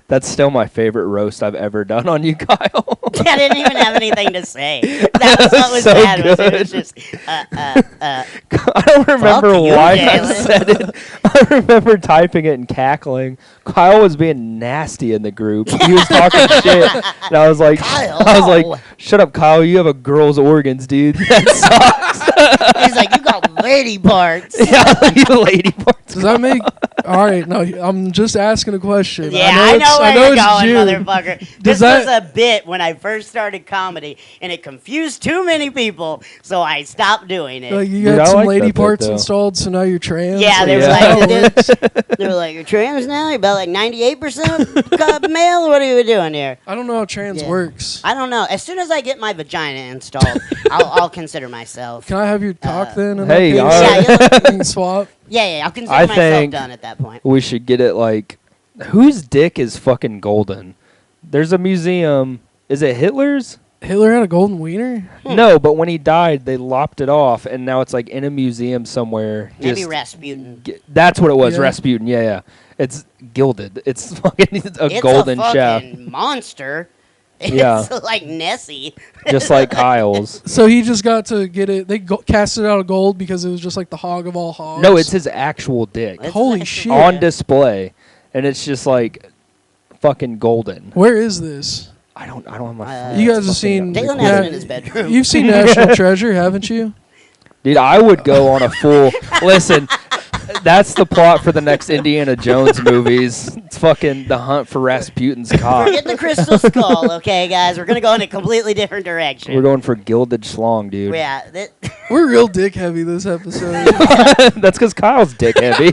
That's still my favorite roast I've ever done on you, Kyle. I didn't even have anything to say. That was what was So bad. Was it good. was just, I don't remember you, why I Dalen. said it. I remember typing it and cackling. Kyle was being nasty in the group. He was talking shit, and I was like, Kyle. "Shut up, Kyle. You have a girl's organs, dude. That sucks." he's like, you got lady parts. Yeah, you lady parts. Does that make... All right, no, I'm just asking a question. Yeah, I know where you're it's going, June. motherfucker. Does This was that- a bit when I first started comedy, and it confused too many people, so I stopped doing it. Like you Dude, got I some like lady that bit, parts though. installed, so now you're trans. Yeah, they were Yeah. like, they were like, you're trans now? You're about like 98% male? What are you doing here? I don't know how trans Yeah. works. I don't know. As soon as I get my vagina installed, I'll consider myself. Can I have your cock then? And Hey, that all thing? right. We can swap. Yeah, I'll consider I myself think- done at that point. We should get it like, whose dick is fucking golden? There's a museum. Is it Hitler's? Hitler had a golden wiener? No, but when he died, they lopped it off, and now it's like in a museum somewhere. Maybe just Rasputin. That's what it was, Yeah. Rasputin. Yeah, yeah. It's gilded. It's fucking a It's golden a shaft, fucking monster. It's Yeah. like Nessie. just like Kyle's. So he just got to get it. They cast it out of gold because it was just like the hog of all hogs. No, it's his actual dick It's Holy like- shit. on display, and it's just like fucking golden. Where is this? I don't have my. phone. You guys have Fucking seen- Dalen Yeah. has it in his bedroom. You've seen National Treasure, haven't you? Dude, I would go on a full. Listen, that's the plot for the next Indiana Jones movies. It's fucking the hunt for Rasputin's cock. Forget the crystal skull, okay, guys? We're gonna go in a completely different direction. We're going for gilded schlong, dude. Yeah, We're real dick heavy this episode. That's because Kyle's dick heavy.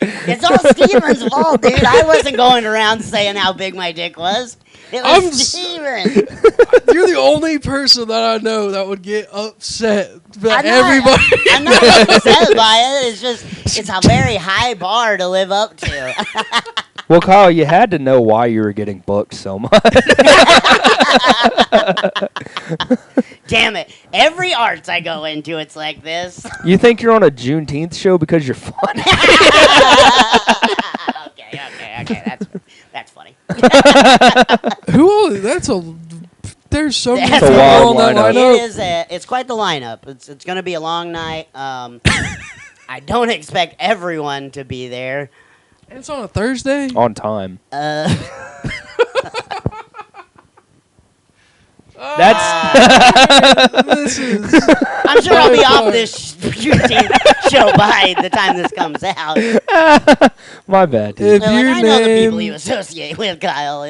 it's all Steven's fault, dude. I wasn't going around saying how big my dick was. It I'm was s- Steven. You're the only person that I know that would get upset. But I'm not- everybody. I'm not upset by it. It's just, it's a very high bar to live up to. Well, Kyle, you had to know why you were getting booked so much. Damn it. Every arts I go into, it's like this. You think you're on a Juneteenth show because you're funny? Okay. That's funny. Who all? That's a. There's so many That's people a wild on that lineup. It lineup. is it's quite the lineup. It's going to be a long night. I don't expect everyone to be there. It's on a Thursday. On time. That's This is. I'm sure I'll be off this shooting show by the time this comes out. my bad, dude. If They're like, your I know the people name, you associate with, Kyle.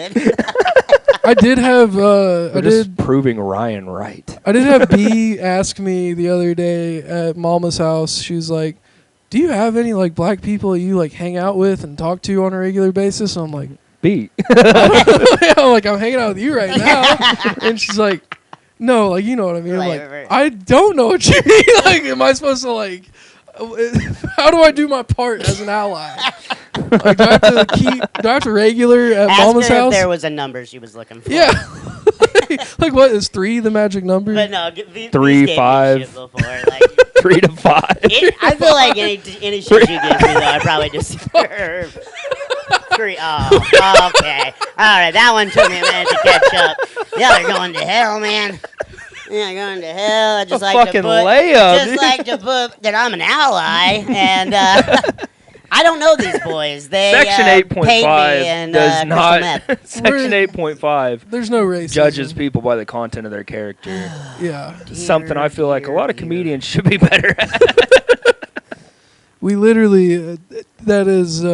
I did have. We're I just did. proving Ryan right. I did have B ask me the other day at Mama's house. She was like, "Do you have any like black people you like hang out with and talk to on a regular basis?" I'm like, Beat. I'm like, I'm hanging out with you right now. And she's like, no, like, you know what I mean? I'm Right, like, right. I don't know what you mean. Like, am I supposed to, like, how do I do my part as an ally? Like, do I have to regular at Ask Mama's her house? if there was a number she was looking for. Yeah. Like, what, is 3 the magic number? But no, 3, these 5. gave me shit before. Like, 3 to 5. I feel like any shit she gives me, though, I probably deserve. Oh, okay. All right, that one took me a minute to catch up. Yeah, they're going to hell, man. Yeah, going to hell. I just A like fucking to put, layup, just dude. like to put that I'm an ally, and I don't know these boys. They Section paid me 8.5 in does crystal not. meth. Section 8.5 There's no racism. judges people by the content of their character. Yeah. Something I feel like a lot of Dear. comedians should be better at. We literally, that is, I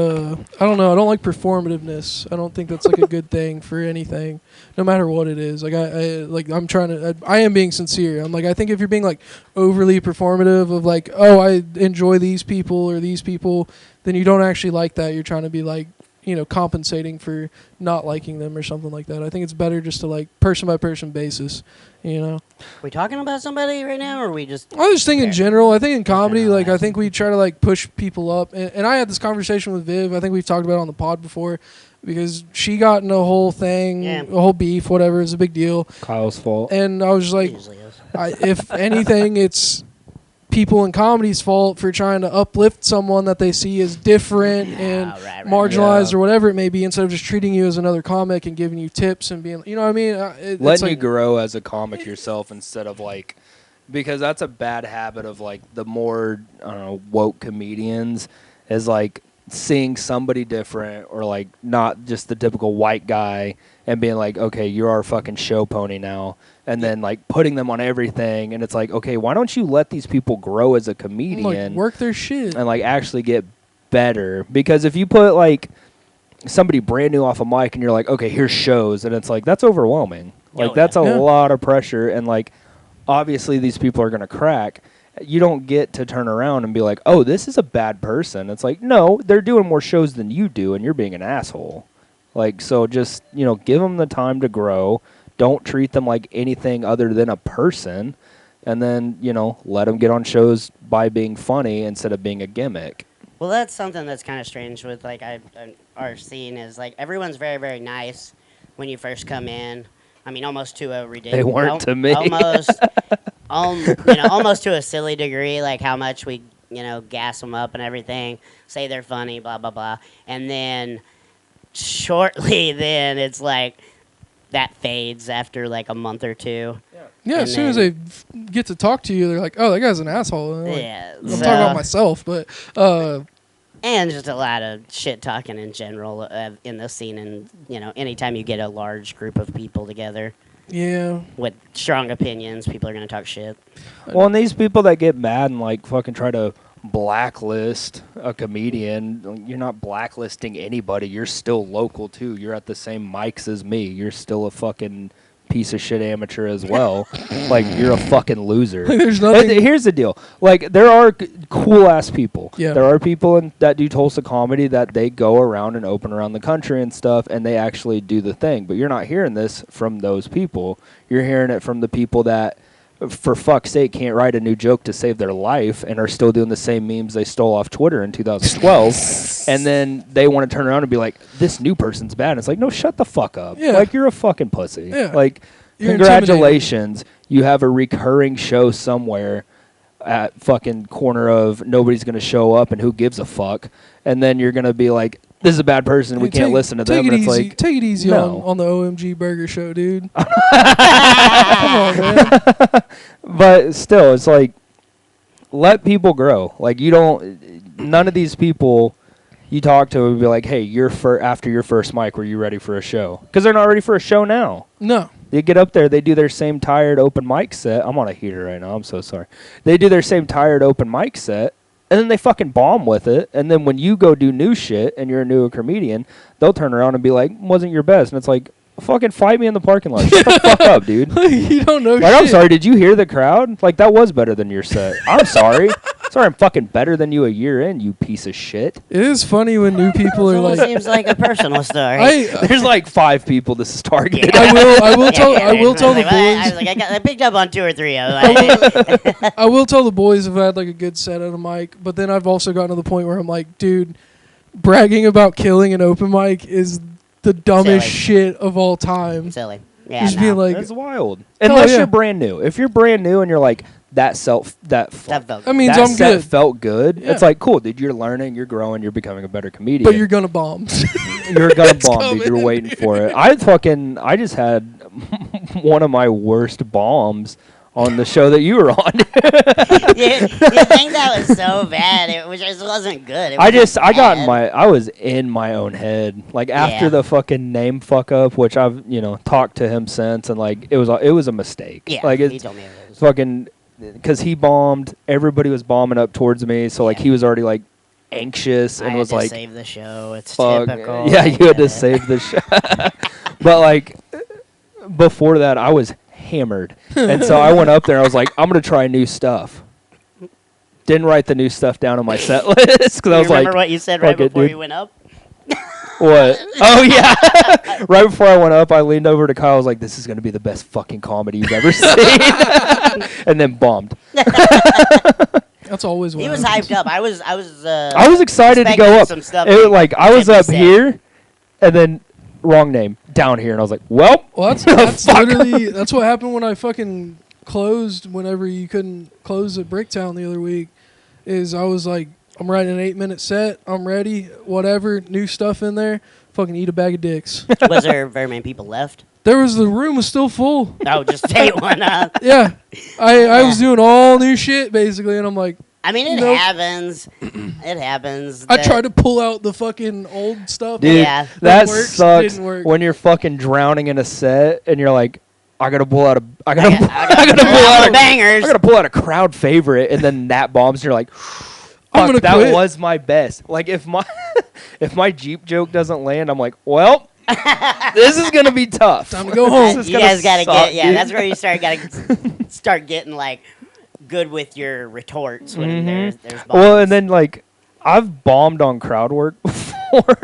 don't know. I don't like performativeness. I don't think that's like a good thing for anything, no matter what it is. Like I'm trying to, I am being sincere. I'm like, I think if you're being like overly performative of like, oh, I enjoy these people or these people, then you don't actually like that. You're trying to be like, compensating for not liking them or something like that. I think it's better just to like person by person basis, We talking about somebody right now, or are we just? I just think in general, I think in comedy, general, like I yeah. think we try to like push people up, and I had this conversation with Viv. I think we've talked about it on the pod before, because she got in a whole thing, Yeah. a whole beef, whatever. It's a big deal, Kyle's fault. and I was just like, Usually is. if anything, it's people in comedy's fault for trying to uplift someone that they see as different and right. marginalized Yeah. or whatever it may be, instead of just treating you as another comic and giving you tips and being, you know what I mean? It's Letting you like, grow as a comic yourself instead of like, because that's a bad habit of like the more I don't know, woke comedians is like seeing somebody different or like not just the typical white guy and being like, okay, you're our fucking show pony now, and then like putting them on everything, and it's like, okay, why don't you let these people grow as a comedian? like, work their shit. And like actually get better, because if you put like somebody brand new off a mic and you're like, okay, here's shows, and it's like that's overwhelming, like that's a Yeah. lot of pressure, and like obviously these people are gonna crack. You don't get to turn around and be like, oh, this is a bad person. It's like, no, they're doing more shows than you do, and you're being an asshole. Like, so just give them the time to grow. Don't treat them like anything other than a person, and then let them get on shows by being funny instead of being a gimmick. Well, that's something that's kind of strange with like our scene is like everyone's very very nice when you first come in. I mean, almost to a ridiculous. They weren't to me. Almost, almost to a silly degree, like how much we gas them up and everything, say they're funny, blah blah blah, and then shortly then it's like that fades after like a month or two. Yeah, as soon as they get to talk to you, they're like, "Oh, that guy's an asshole." And Yeah, I'm talking about myself, but and just a lot of shit talking in general in the scene, and anytime you get a large group of people together yeah, with strong opinions, people are gonna talk shit. Well, and these people that get mad and like fucking try to blacklist a comedian, you're not blacklisting anybody. You're still local too. You're at the same mics as me. You're still a fucking piece of shit amateur as well. Like, you're a fucking loser. there's nothing. Here's the deal. Like, there are cool ass people. Yeah. There are people that do Tulsa comedy that they go around and open around the country and stuff, and they actually do the thing. But you're not hearing this from those people. You're hearing it from the people that, for fuck's sake, can't write a new joke to save their life and are still doing the same memes they stole off Twitter in 2012. And then they want to turn around and be like, this new person's bad. And it's like, no, shut the fuck up. Yeah. Like, you're a fucking pussy. Yeah. Like, You're congratulations. You have a recurring show somewhere at fucking corner of nobody's going to show up and who gives a fuck. And then you're going to be like, this is a bad person. We can't listen to them. Take And it it's easy. like, Take it easy no. on the OMG Burger Show, dude. Come on, man. But still, it's like, let people grow. Like, none of these people you talk to would be like, hey, after your first mic, were you ready for a show? Because they're not ready for a show now. No. They get up there, they do their same tired open mic set. I'm on a heater right now, I'm so sorry. They do their same tired open mic set, and then they fucking bomb with it. And then when you go do new shit and you're a newer comedian, they'll turn around and be like, wasn't your best. And it's like, fucking fight me in the parking lot. Shut the fuck up, dude. You don't know Like, shit. I'm sorry, did you hear the crowd? Like, that was better than your set. I'm sorry. Sorry, I'm fucking better than you a year in, you piece of shit. It is funny when new people are Almost like, seems like a personal story. There's like 5 people this is targeted. Yeah. I will tell the I was boys. like, I picked up on 2 or 3 of them. I will tell the boys if I had like a good set at a mic, but then I've also gotten to the point where I'm like, dude, bragging about killing an open mic is the dumbest Silly. shit of all time. Silly. Yeah, Just no. being like, That's wild. Unless you're brand new. If you're brand new and you're like, that felt That means that I'm set good. felt good. Yeah. It's like, cool, dude, you're learning, you're growing, you're becoming a better comedian. But you're gonna bomb. You're gonna It's bomb, dude. You're coming. waiting for it. I just had one of my worst bombs on the show that you were on. you think that was so bad? It just wasn't good. It I was in my own head. Like after Yeah. the fucking name fuck up, which I've talked to him since, and like it was a mistake. Yeah, like he it's told me it was. fucking because he bombed. Everybody was bombing up towards me, so like Yeah. he was already like anxious I and had was to like, save the show. It's fuck. typical. Yeah, you had to save the show. But like before that, I was hammered, and so I went up there. I was like, I'm gonna try new stuff. Didn't write the new stuff down on my set list because I was remember like, what you said right fuck it, before dude. you went up? What? Oh yeah! Right before I went up, I leaned over to Kyle. I was like, "This is gonna be the best fucking comedy you've ever seen," and then bombed. That's always what He was happens. hyped up. I was excited to go expecting up. some stuff It was to like I was be up said. here, and then wrong name down here, and I was like, "Well, Well, that's literally that's what happened when I fucking closed. Whenever you couldn't close at Bricktown the other week, is I was like, I'm writing an 8-minute set. I'm ready. Whatever new stuff in there. Fucking eat a bag of dicks. Was there very many people left? The room was still full. Oh, just take one. Yeah, I was doing all new shit basically, and I'm like, I mean, it Nope. happens. It happens. I tried to pull out the fucking old stuff. dude, Yeah. that It works, sucks didn't work. when you're fucking drowning in a set, and you're like, I gotta pull out I got pull out bangers. I gotta pull out a crowd favorite, and then that bombs, and you're like, I'm fuck, gonna that quit. was my best. Like if my if my Jeep joke doesn't land, I'm like, well, this is gonna be tough. Time to go home. This is You gonna guys gotta suck, get dude. that's where you start getting like good with your retorts when there's bombs. Well, and then like I've bombed on crowd work before,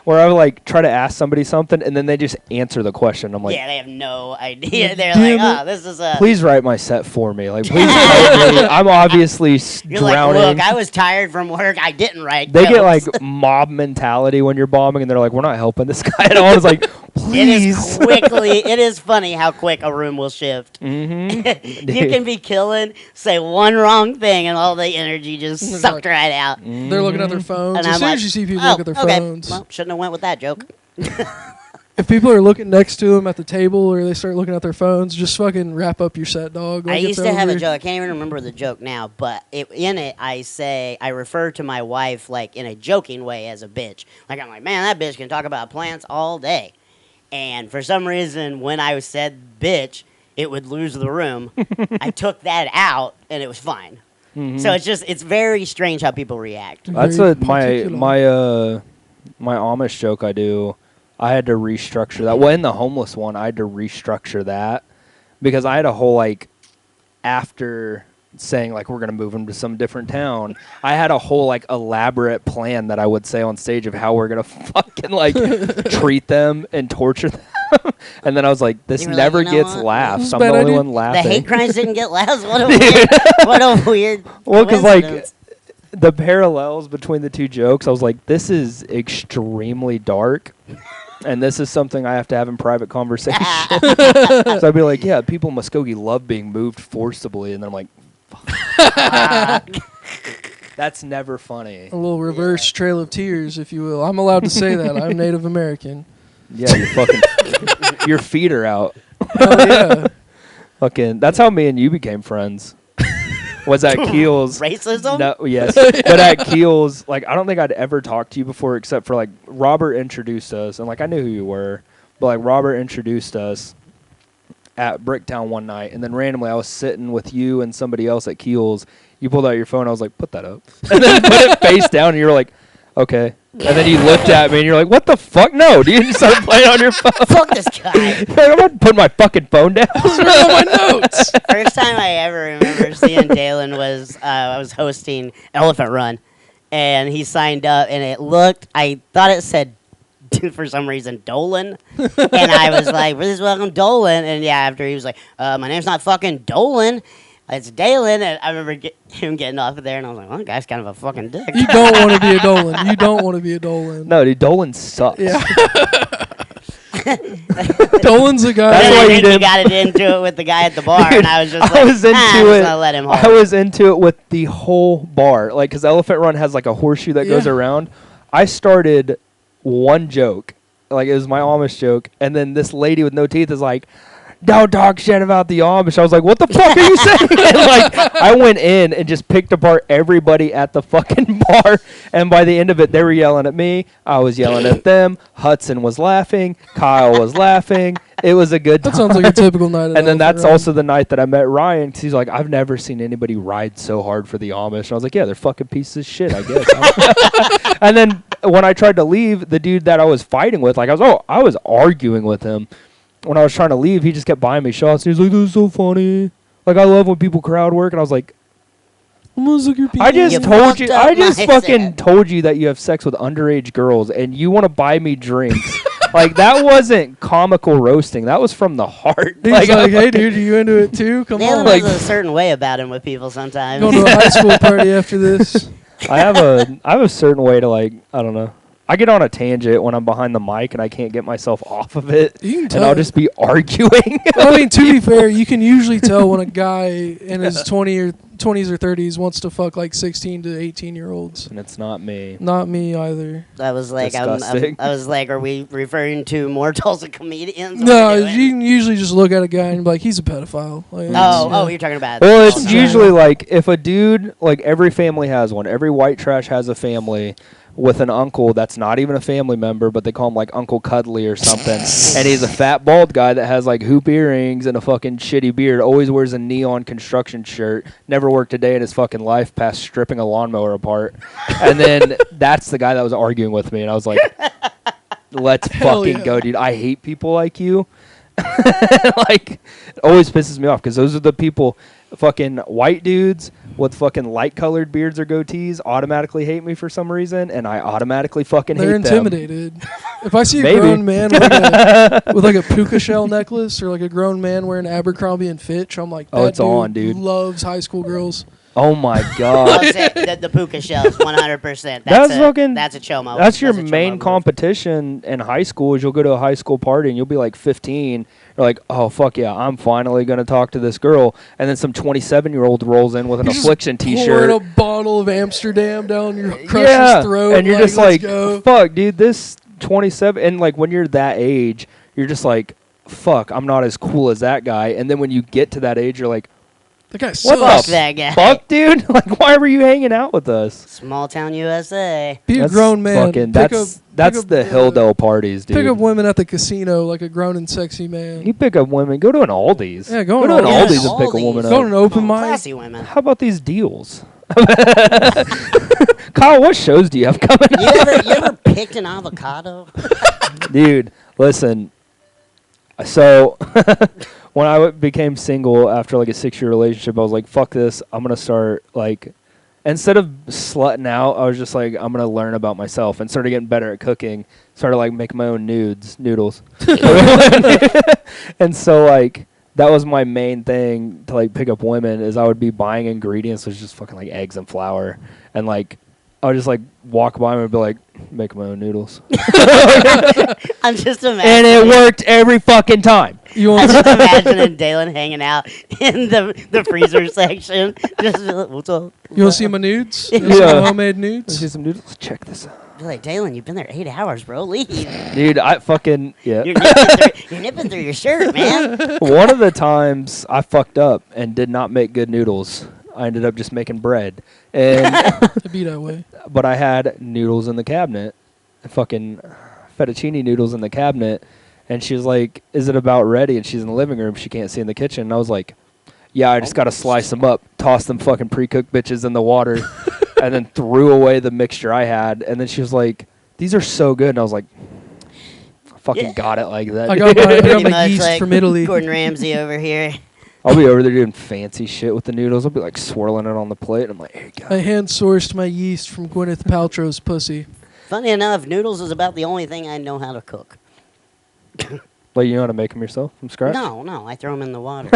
where I would like try to ask somebody something, and then they just answer the question. I'm like, yeah, they have no idea. They're Damn like, it. oh, this is a. please write my set for me. Like, please help me. I'm obviously You're drowning. like, look, I was tired from work. I didn't write. They get jokes." like mob mentality when you're bombing, and they're like, we're not helping this guy at all. It's like, It please. is quickly. It is funny how quick a room will shift. Mm-hmm. You can be killing, say one wrong thing, and all the energy just It's sucked like- right out. They're looking at their phones. And As I'm soon like, as you see people oh, look at their okay. phones, Well, shouldn't have went with that joke. if people are looking next to them at the table or they start looking at their phones, just fucking wrap up your set, dog. I Like, used it's to have a over. joke. I can't even remember the joke now, but I refer to my wife like in a joking way as a bitch. Like I'm like, man, that bitch can talk about plants all day. And for some reason, when I said bitch, it would lose the room. I took that out, and it was fine. So it's very strange how people react. That's Very what my particular. my Amish joke I do. I had to restructure that. Well, in the homeless one, I had to restructure that because I had a whole like after saying like we're gonna move them to some different town. I had a whole like elaborate plan that I would say on stage of how we're gonna fucking like treat them and torture them. And then I was like, this You were like, never you know gets what? laughs. This is I'm a the bad only idea. one The laughing. hate crimes didn't get laughs. What a weird. Well, because like coincidence. the parallels between the two jokes, I was like, this is extremely dark, and this is something I have to have in private conversation. So I'd be like, yeah, people in Muskogee love being moved forcibly, and then I'm like, fuck. That's never funny. A little reverse Trail of Tears, if you will. I'm allowed to say that. I'm Native American. Yeah, your fucking your feet are out. Hell yeah. Fucking, that's how me and you became friends. Was at Keels. Racism? No, yes. But at Keels, like, I don't think I'd ever talked to you before except for, like, Robert introduced us. And, like, I knew who you were. But, like, Robert introduced us at Bricktown one night. And then randomly I was sitting with you and somebody else at Keels. You pulled out your phone. I was like, put that up. And then put it face down. And you were like, okay. And then you looked at me and you're like, what the fuck? No, dude. You started playing on your phone. Fuck this guy. You're like, I'm not putting my fucking phone down. my notes. First time I ever remember seeing Dalen was I was hosting Elephant Run, and he signed up, and I thought it said for some reason Dolan, and I was like, "Please welcome Dolan," and yeah, after he was like, "My name's not fucking Dolan, it's Dalen," and I remember him getting off of there, and I was like, "Well, that guy's kind of a fucking dick." You don't want to be a Dolan. You don't want to be a Dolan. No, dude, Dolan sucks. Yeah. Dolan's the guy. That's I why you think didn't- got it into it with the guy at the bar, Dude, and I was just I like, was into I'm just it. gonna let him hold I was into it with the whole bar, like, because Elephant Run has like a horseshoe that goes Yeah. around. I started one joke, like it was my Amish joke, and then this lady with no teeth is like, "Don't talk shit about the Amish." I was like, "What the fuck are you saying?" And, like, I went in and just picked apart everybody at the fucking bar, and by the end of it, they were yelling at me. I was yelling at them. Hudson was laughing. Kyle was laughing. It was a good time. That sounds like a typical night. At And then Elephant that's Run. also the night that I met Ryan, because he's like, "I've never seen anybody ride so hard for the Amish." And I was like, "Yeah, they're fucking pieces of shit, I guess." And then when I tried to leave, the dude that I was fighting with, like, I was arguing with him. When I was trying to leave, he just kept buying me shots. He was like, "This is so funny. Like, I love when people crowd work." And I was like, I just You told you, fucked up I just my fucking set. told you that you have sex with underage girls, and you want to buy me drinks. Like, that wasn't comical roasting. That was from the heart. He's Like, like, "Hey, dude, are you into it too? Come Dalen on." Like- has a certain way about him with people sometimes. Going to a high school party after this. I have a certain way to, like, I don't know. I get on a tangent when I'm behind the mic and I can't get myself off of it, You can and tell. I'll just be arguing. I mean, to be fair, you can usually tell when a guy in his 20s or 30s wants to fuck like 16 to 18-year-olds. And it's not me. Not me either. I was like, Disgusting. I was like, are we referring to more Tulsa comedians? No, What are we doing? you can usually just look at a guy and be like, he's a pedophile. Like, Oh, you're talking about. Well, it's Tulsa. usually like if a dude, like every family has one. Every white trash has a family with an uncle that's not even a family member, but they call him like Uncle Cuddly or something. And he's a fat bald guy that has like hoop earrings and a fucking shitty beard. Always wears a neon construction shirt. Never worked a day in his fucking life past stripping a lawnmower apart. And then that's the guy that was arguing with me, and I was like, "Let's Hell fucking yeah. go, dude. I hate people like you." Like, it always pisses me off because those are the people, fucking white dudes with fucking light colored beards or goatees automatically hate me for some reason, and I automatically fucking They're hate intimidated. If I see a Maybe. grown man with like a puka shell necklace or like a grown man wearing Abercrombie and Fitch, I'm like, Oh, that it's on, dude. loves high school girls. them. Oh my I'll god. say the puka shells, 100%. That's fucking- That's a chomo. That's your a chomo main move. competition in high school. Is you'll go to a high school party and you'll be like 15. You're like, "Oh fuck yeah, I'm finally gonna talk to this girl," and then some 27-year-old rolls in with an He's just Affliction pouring T-shirt. a bottle of Amsterdam down your crush's throat. and you're just "Let's like, go." "Fuck, dude, this 27." And like when you're that age, you're just like, "Fuck, I'm not as cool as that guy." And then when you get to that age, you're like, That guy "What sucks. Fuck the that guy. fuck, dude? Like, why were you hanging out with us?" Small town USA. Be a That's grown man. fucking- Pick that's up, the Hilldale parties, dude. Pick up women at the casino like a grown and sexy man. You pick up women. Go to an Aldi's. Yeah, go to to an an Aldi's Aldi's. and pick a woman Go to up. an open mic. Classy women. How about these deals? Kyle, what shows do you have coming You up? ever picked an avocado? Dude, listen. So, when I became single after like a 6-year relationship, I was like, "Fuck this! I'm gonna start like." Instead of slutting out, I was just like, "I'm gonna learn about myself," and started getting better at cooking. Started like making my own noodles, and so like that was my main thing to like pick up women is I would be buying ingredients, which is just fucking like eggs and flour, and like I would just like walk by them and be like, "Make my own noodles," I'm just and imagining. it worked every fucking time. You I'm want just imagining Dalen hanging out in the freezer section. Just what's up? you want to see my nudes? You wanna see Yeah. my homemade Let's nudes? see some noodles. Check this out, Be like, Dalen, you've been there 8 hours, bro. Leave. dude. I fucking yeah. You're nipping through your shirt, man. One of the times I fucked up and did not make good noodles. I ended up just making bread, and It'd be that way. but I had noodles in the cabinet, fucking fettuccine noodles in the cabinet, and she was like, "Is it about ready?" And she's in the living room. She can't see in the kitchen. And I was like, "Yeah, I just got to slice them up, toss them fucking pre-cooked bitches in the water, and then threw away the mixture I had." And then she was like, "These are so good." And I was like, "I fucking Yeah. got it like that." I got my, I got Pretty my much yeast like from Italy. Gordon Ramsay over here. I'll be over there doing fancy shit with the noodles. I'll be like swirling it on the plate. And I'm like, "Here you go." I hand sourced my yeast from Gwyneth Paltrow's pussy. Funny enough, noodles is about the only thing I know how to cook. Like, you know how to make them yourself from scratch? No, I throw them in the water.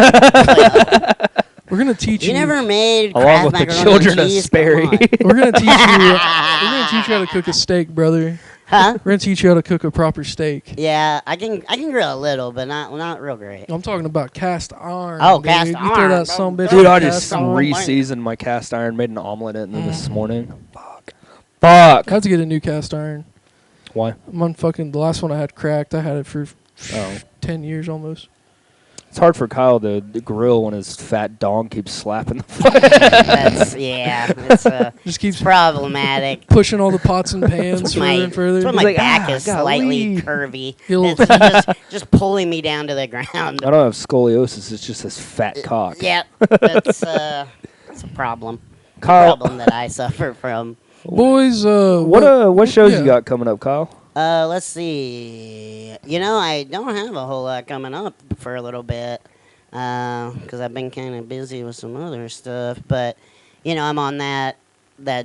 We're gonna teach you. You never made Along Kraft with the macaroni children and of cheese? Sperry. Come on. We're gonna teach you. We're gonna teach you how to cook a steak, brother. Huh? We're gonna teach you how to cook a proper steak. Yeah, I can grill a little, but not real great. I'm talking about cast iron. Oh, dude. cast You throw iron. that some bitch Dude, in I cast just iron. re-seasoned my cast iron, made an omelet in it this morning. Fuck. I have to get a new cast iron. Why? I'm on fucking the last one I had cracked. I had it for Oh. 10 years almost. It's hard for Kyle to grill when his fat dong keeps slapping the fire. It's Just keeps problematic. pushing all the pots and pans It's further my, and further. it's when He's my like, back "Ah, is slightly golly." curvy. He'll- It's just pulling me down to the ground. I don't have scoliosis. It's just this fat cock. Yeah, that's a problem. Kyle, Problem that I suffer from. Boys, what shows yeah. you got coming up, Kyle? Let's see. I don't have a whole lot coming up for a little bit because I've been kind of busy with some other stuff. But I'm on that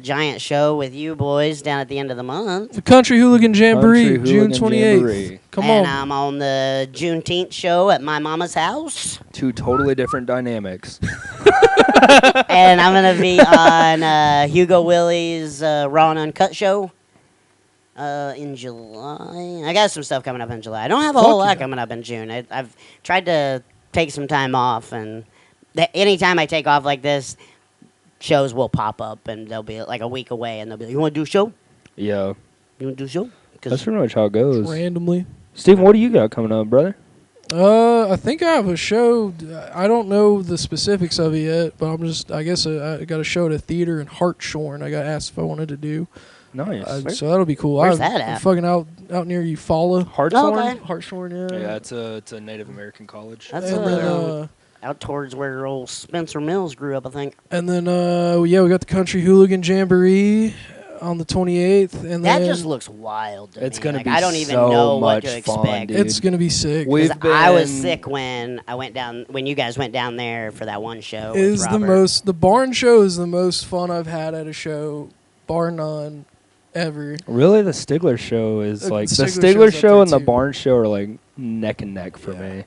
giant show with you boys down at the end of the month. The Country Hooligan Jamboree, Country June Hooligan 28th. Jamboree. Come And on. I'm on the Juneteenth show at my mama's house. Two totally different dynamics. And I'm going to be on Hugo Willie's Raw and Uncut show in July. I got some stuff coming up in July. I don't have a whole lot coming up in June. I've tried to take some time off, and anytime I take off like this, shows will pop up, and they'll be like a week away, and they'll be like, "You want to do a show? Yeah, You want to do a show?" that's pretty much how it goes. Randomly. Steven, what do you got coming up, brother? I think I have a show. I don't know the specifics of it yet, but I guess I got a show at a theater in Hartshorn. I got asked if I wanted to do. Nice. So that'll be cool. Where's that I'm at? fucking out near Eufaula. Hartshorn? Okay. Hartshorn, yeah. Yeah, it's a Native American college. That's And then, out towards where old Spencer Mills grew up, I think. we got the Country Hooligan Jamboree on the 28th, and That then just looks wild. To It's me. gonna Like, be I don't even so know what much to fun, expect. dude. it's gonna be sick. We've 'Cause I was been- sick when I went down. When you guys went down there for that one show. with Is the Robert. the barn show is the most fun I've had at a show, bar none, ever. Really, the Stigler show is The like the Stigler Stigler show's up show there and the too. Barn show are like neck and neck for me.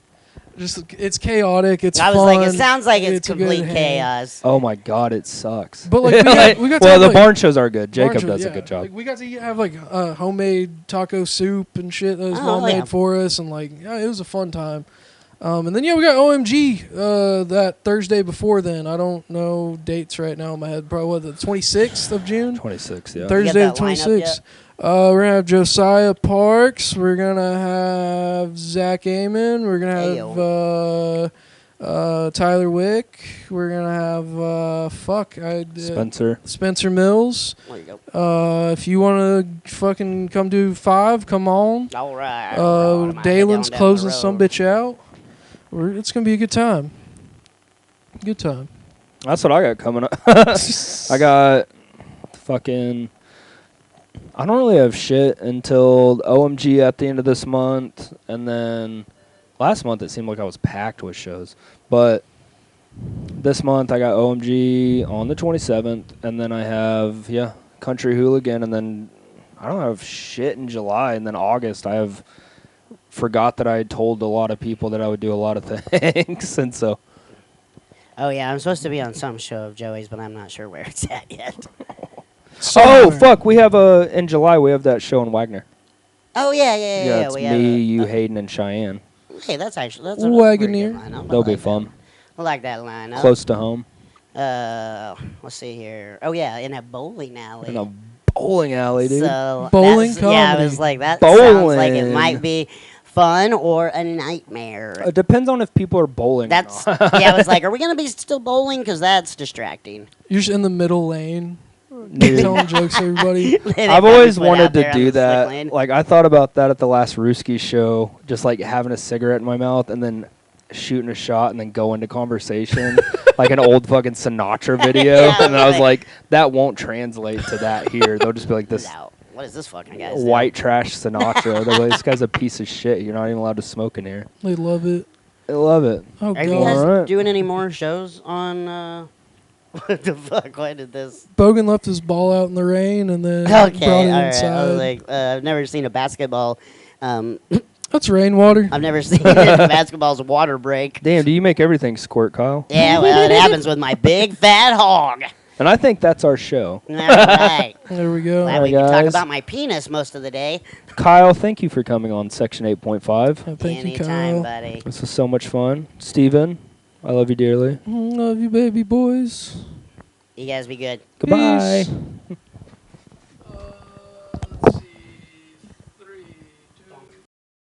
Just it's chaotic. It's I was fun. like, it sounds like it's a good complete hang. chaos. Oh my god, it sucks. But like we got to well, have, the like, barn shows are good. barn Jacob show- does a yeah. good job. Like we got to have like homemade taco soup and shit that was Oh, mom yeah. made for us, and like it was a fun time. And then we got OMG that Thursday before then. I don't know dates right now in my head. Probably the 26th of June. 26, yeah. Thursday the that lineup 26th. We're gonna have Josiah Parks. We're gonna have Zach Amon. We're gonna have Tyler Wick. We're gonna have Spencer. Spencer Mills. There you go. If you want to fucking come do 5, come on. All right. Dalen's closing some bitch out. It's gonna be a good time. Good time. That's what I got coming up. I got fucking. I don't really have shit until OMG at the end of this month, and then last month it seemed like I was packed with shows. But this month I got OMG on the 27th, and then I have Country Hooligan, and then I don't have shit in July, and then August I have forgot that I had told a lot of people that I would do a lot of things, and so. Oh yeah, I'm supposed to be on some show of Joey's, but I'm not sure where it's at yet. Oh fuck! We have in July we have that show in Wagner. Oh yeah. It's We have me, you, Hayden, and Cheyenne. Okay, that's a pretty good Wagoneer. lineup. I They'll be like fun. that. I like that lineup. Close to home. Let's see here. Oh yeah, in a bowling alley. In a bowling alley, dude. So Bowling that's- Yeah, I comedy. was like, that sounds like it Bowling. might be fun or a nightmare. It depends on if people are bowling. That's or not. yeah. I was like, are we gonna be still bowling? Because that's distracting. You're just in the middle lane, Dude. telling jokes to everybody. I've always wanted to do that. Like I thought about that at the last Ruski show, just like having a cigarette in my mouth and then shooting a shot and then go into conversation, like an old fucking Sinatra video. Yeah, and then I was like- like, that won't translate to that here. They'll just be like this. What is this fucking guy? White trash Sinatra. They're like, this guy's a piece of shit. You're not even allowed to smoke in here. They love it. I love it. Oh Are you god. guys Alright. doing any more shows on? What the fuck? Why did this? Bogan left his ball out in the rain and then Okay, brought it all right. inside. I was like, I've never seen a basketball. That's rainwater. I've never seen a basketball's water break. Damn, do you make everything squirt, Kyle? Yeah, well, it happens with my big fat hog. And I think that's our show. All right. There we go. Glad Hi, we can talk guys. about my penis most of the day. Kyle, thank you for coming on Section 8.5. Thank you, Anytime, Kyle. buddy. This was so much fun. Steven, I love you dearly. Love you, baby boys. You guys be good. Goodbye. Peace.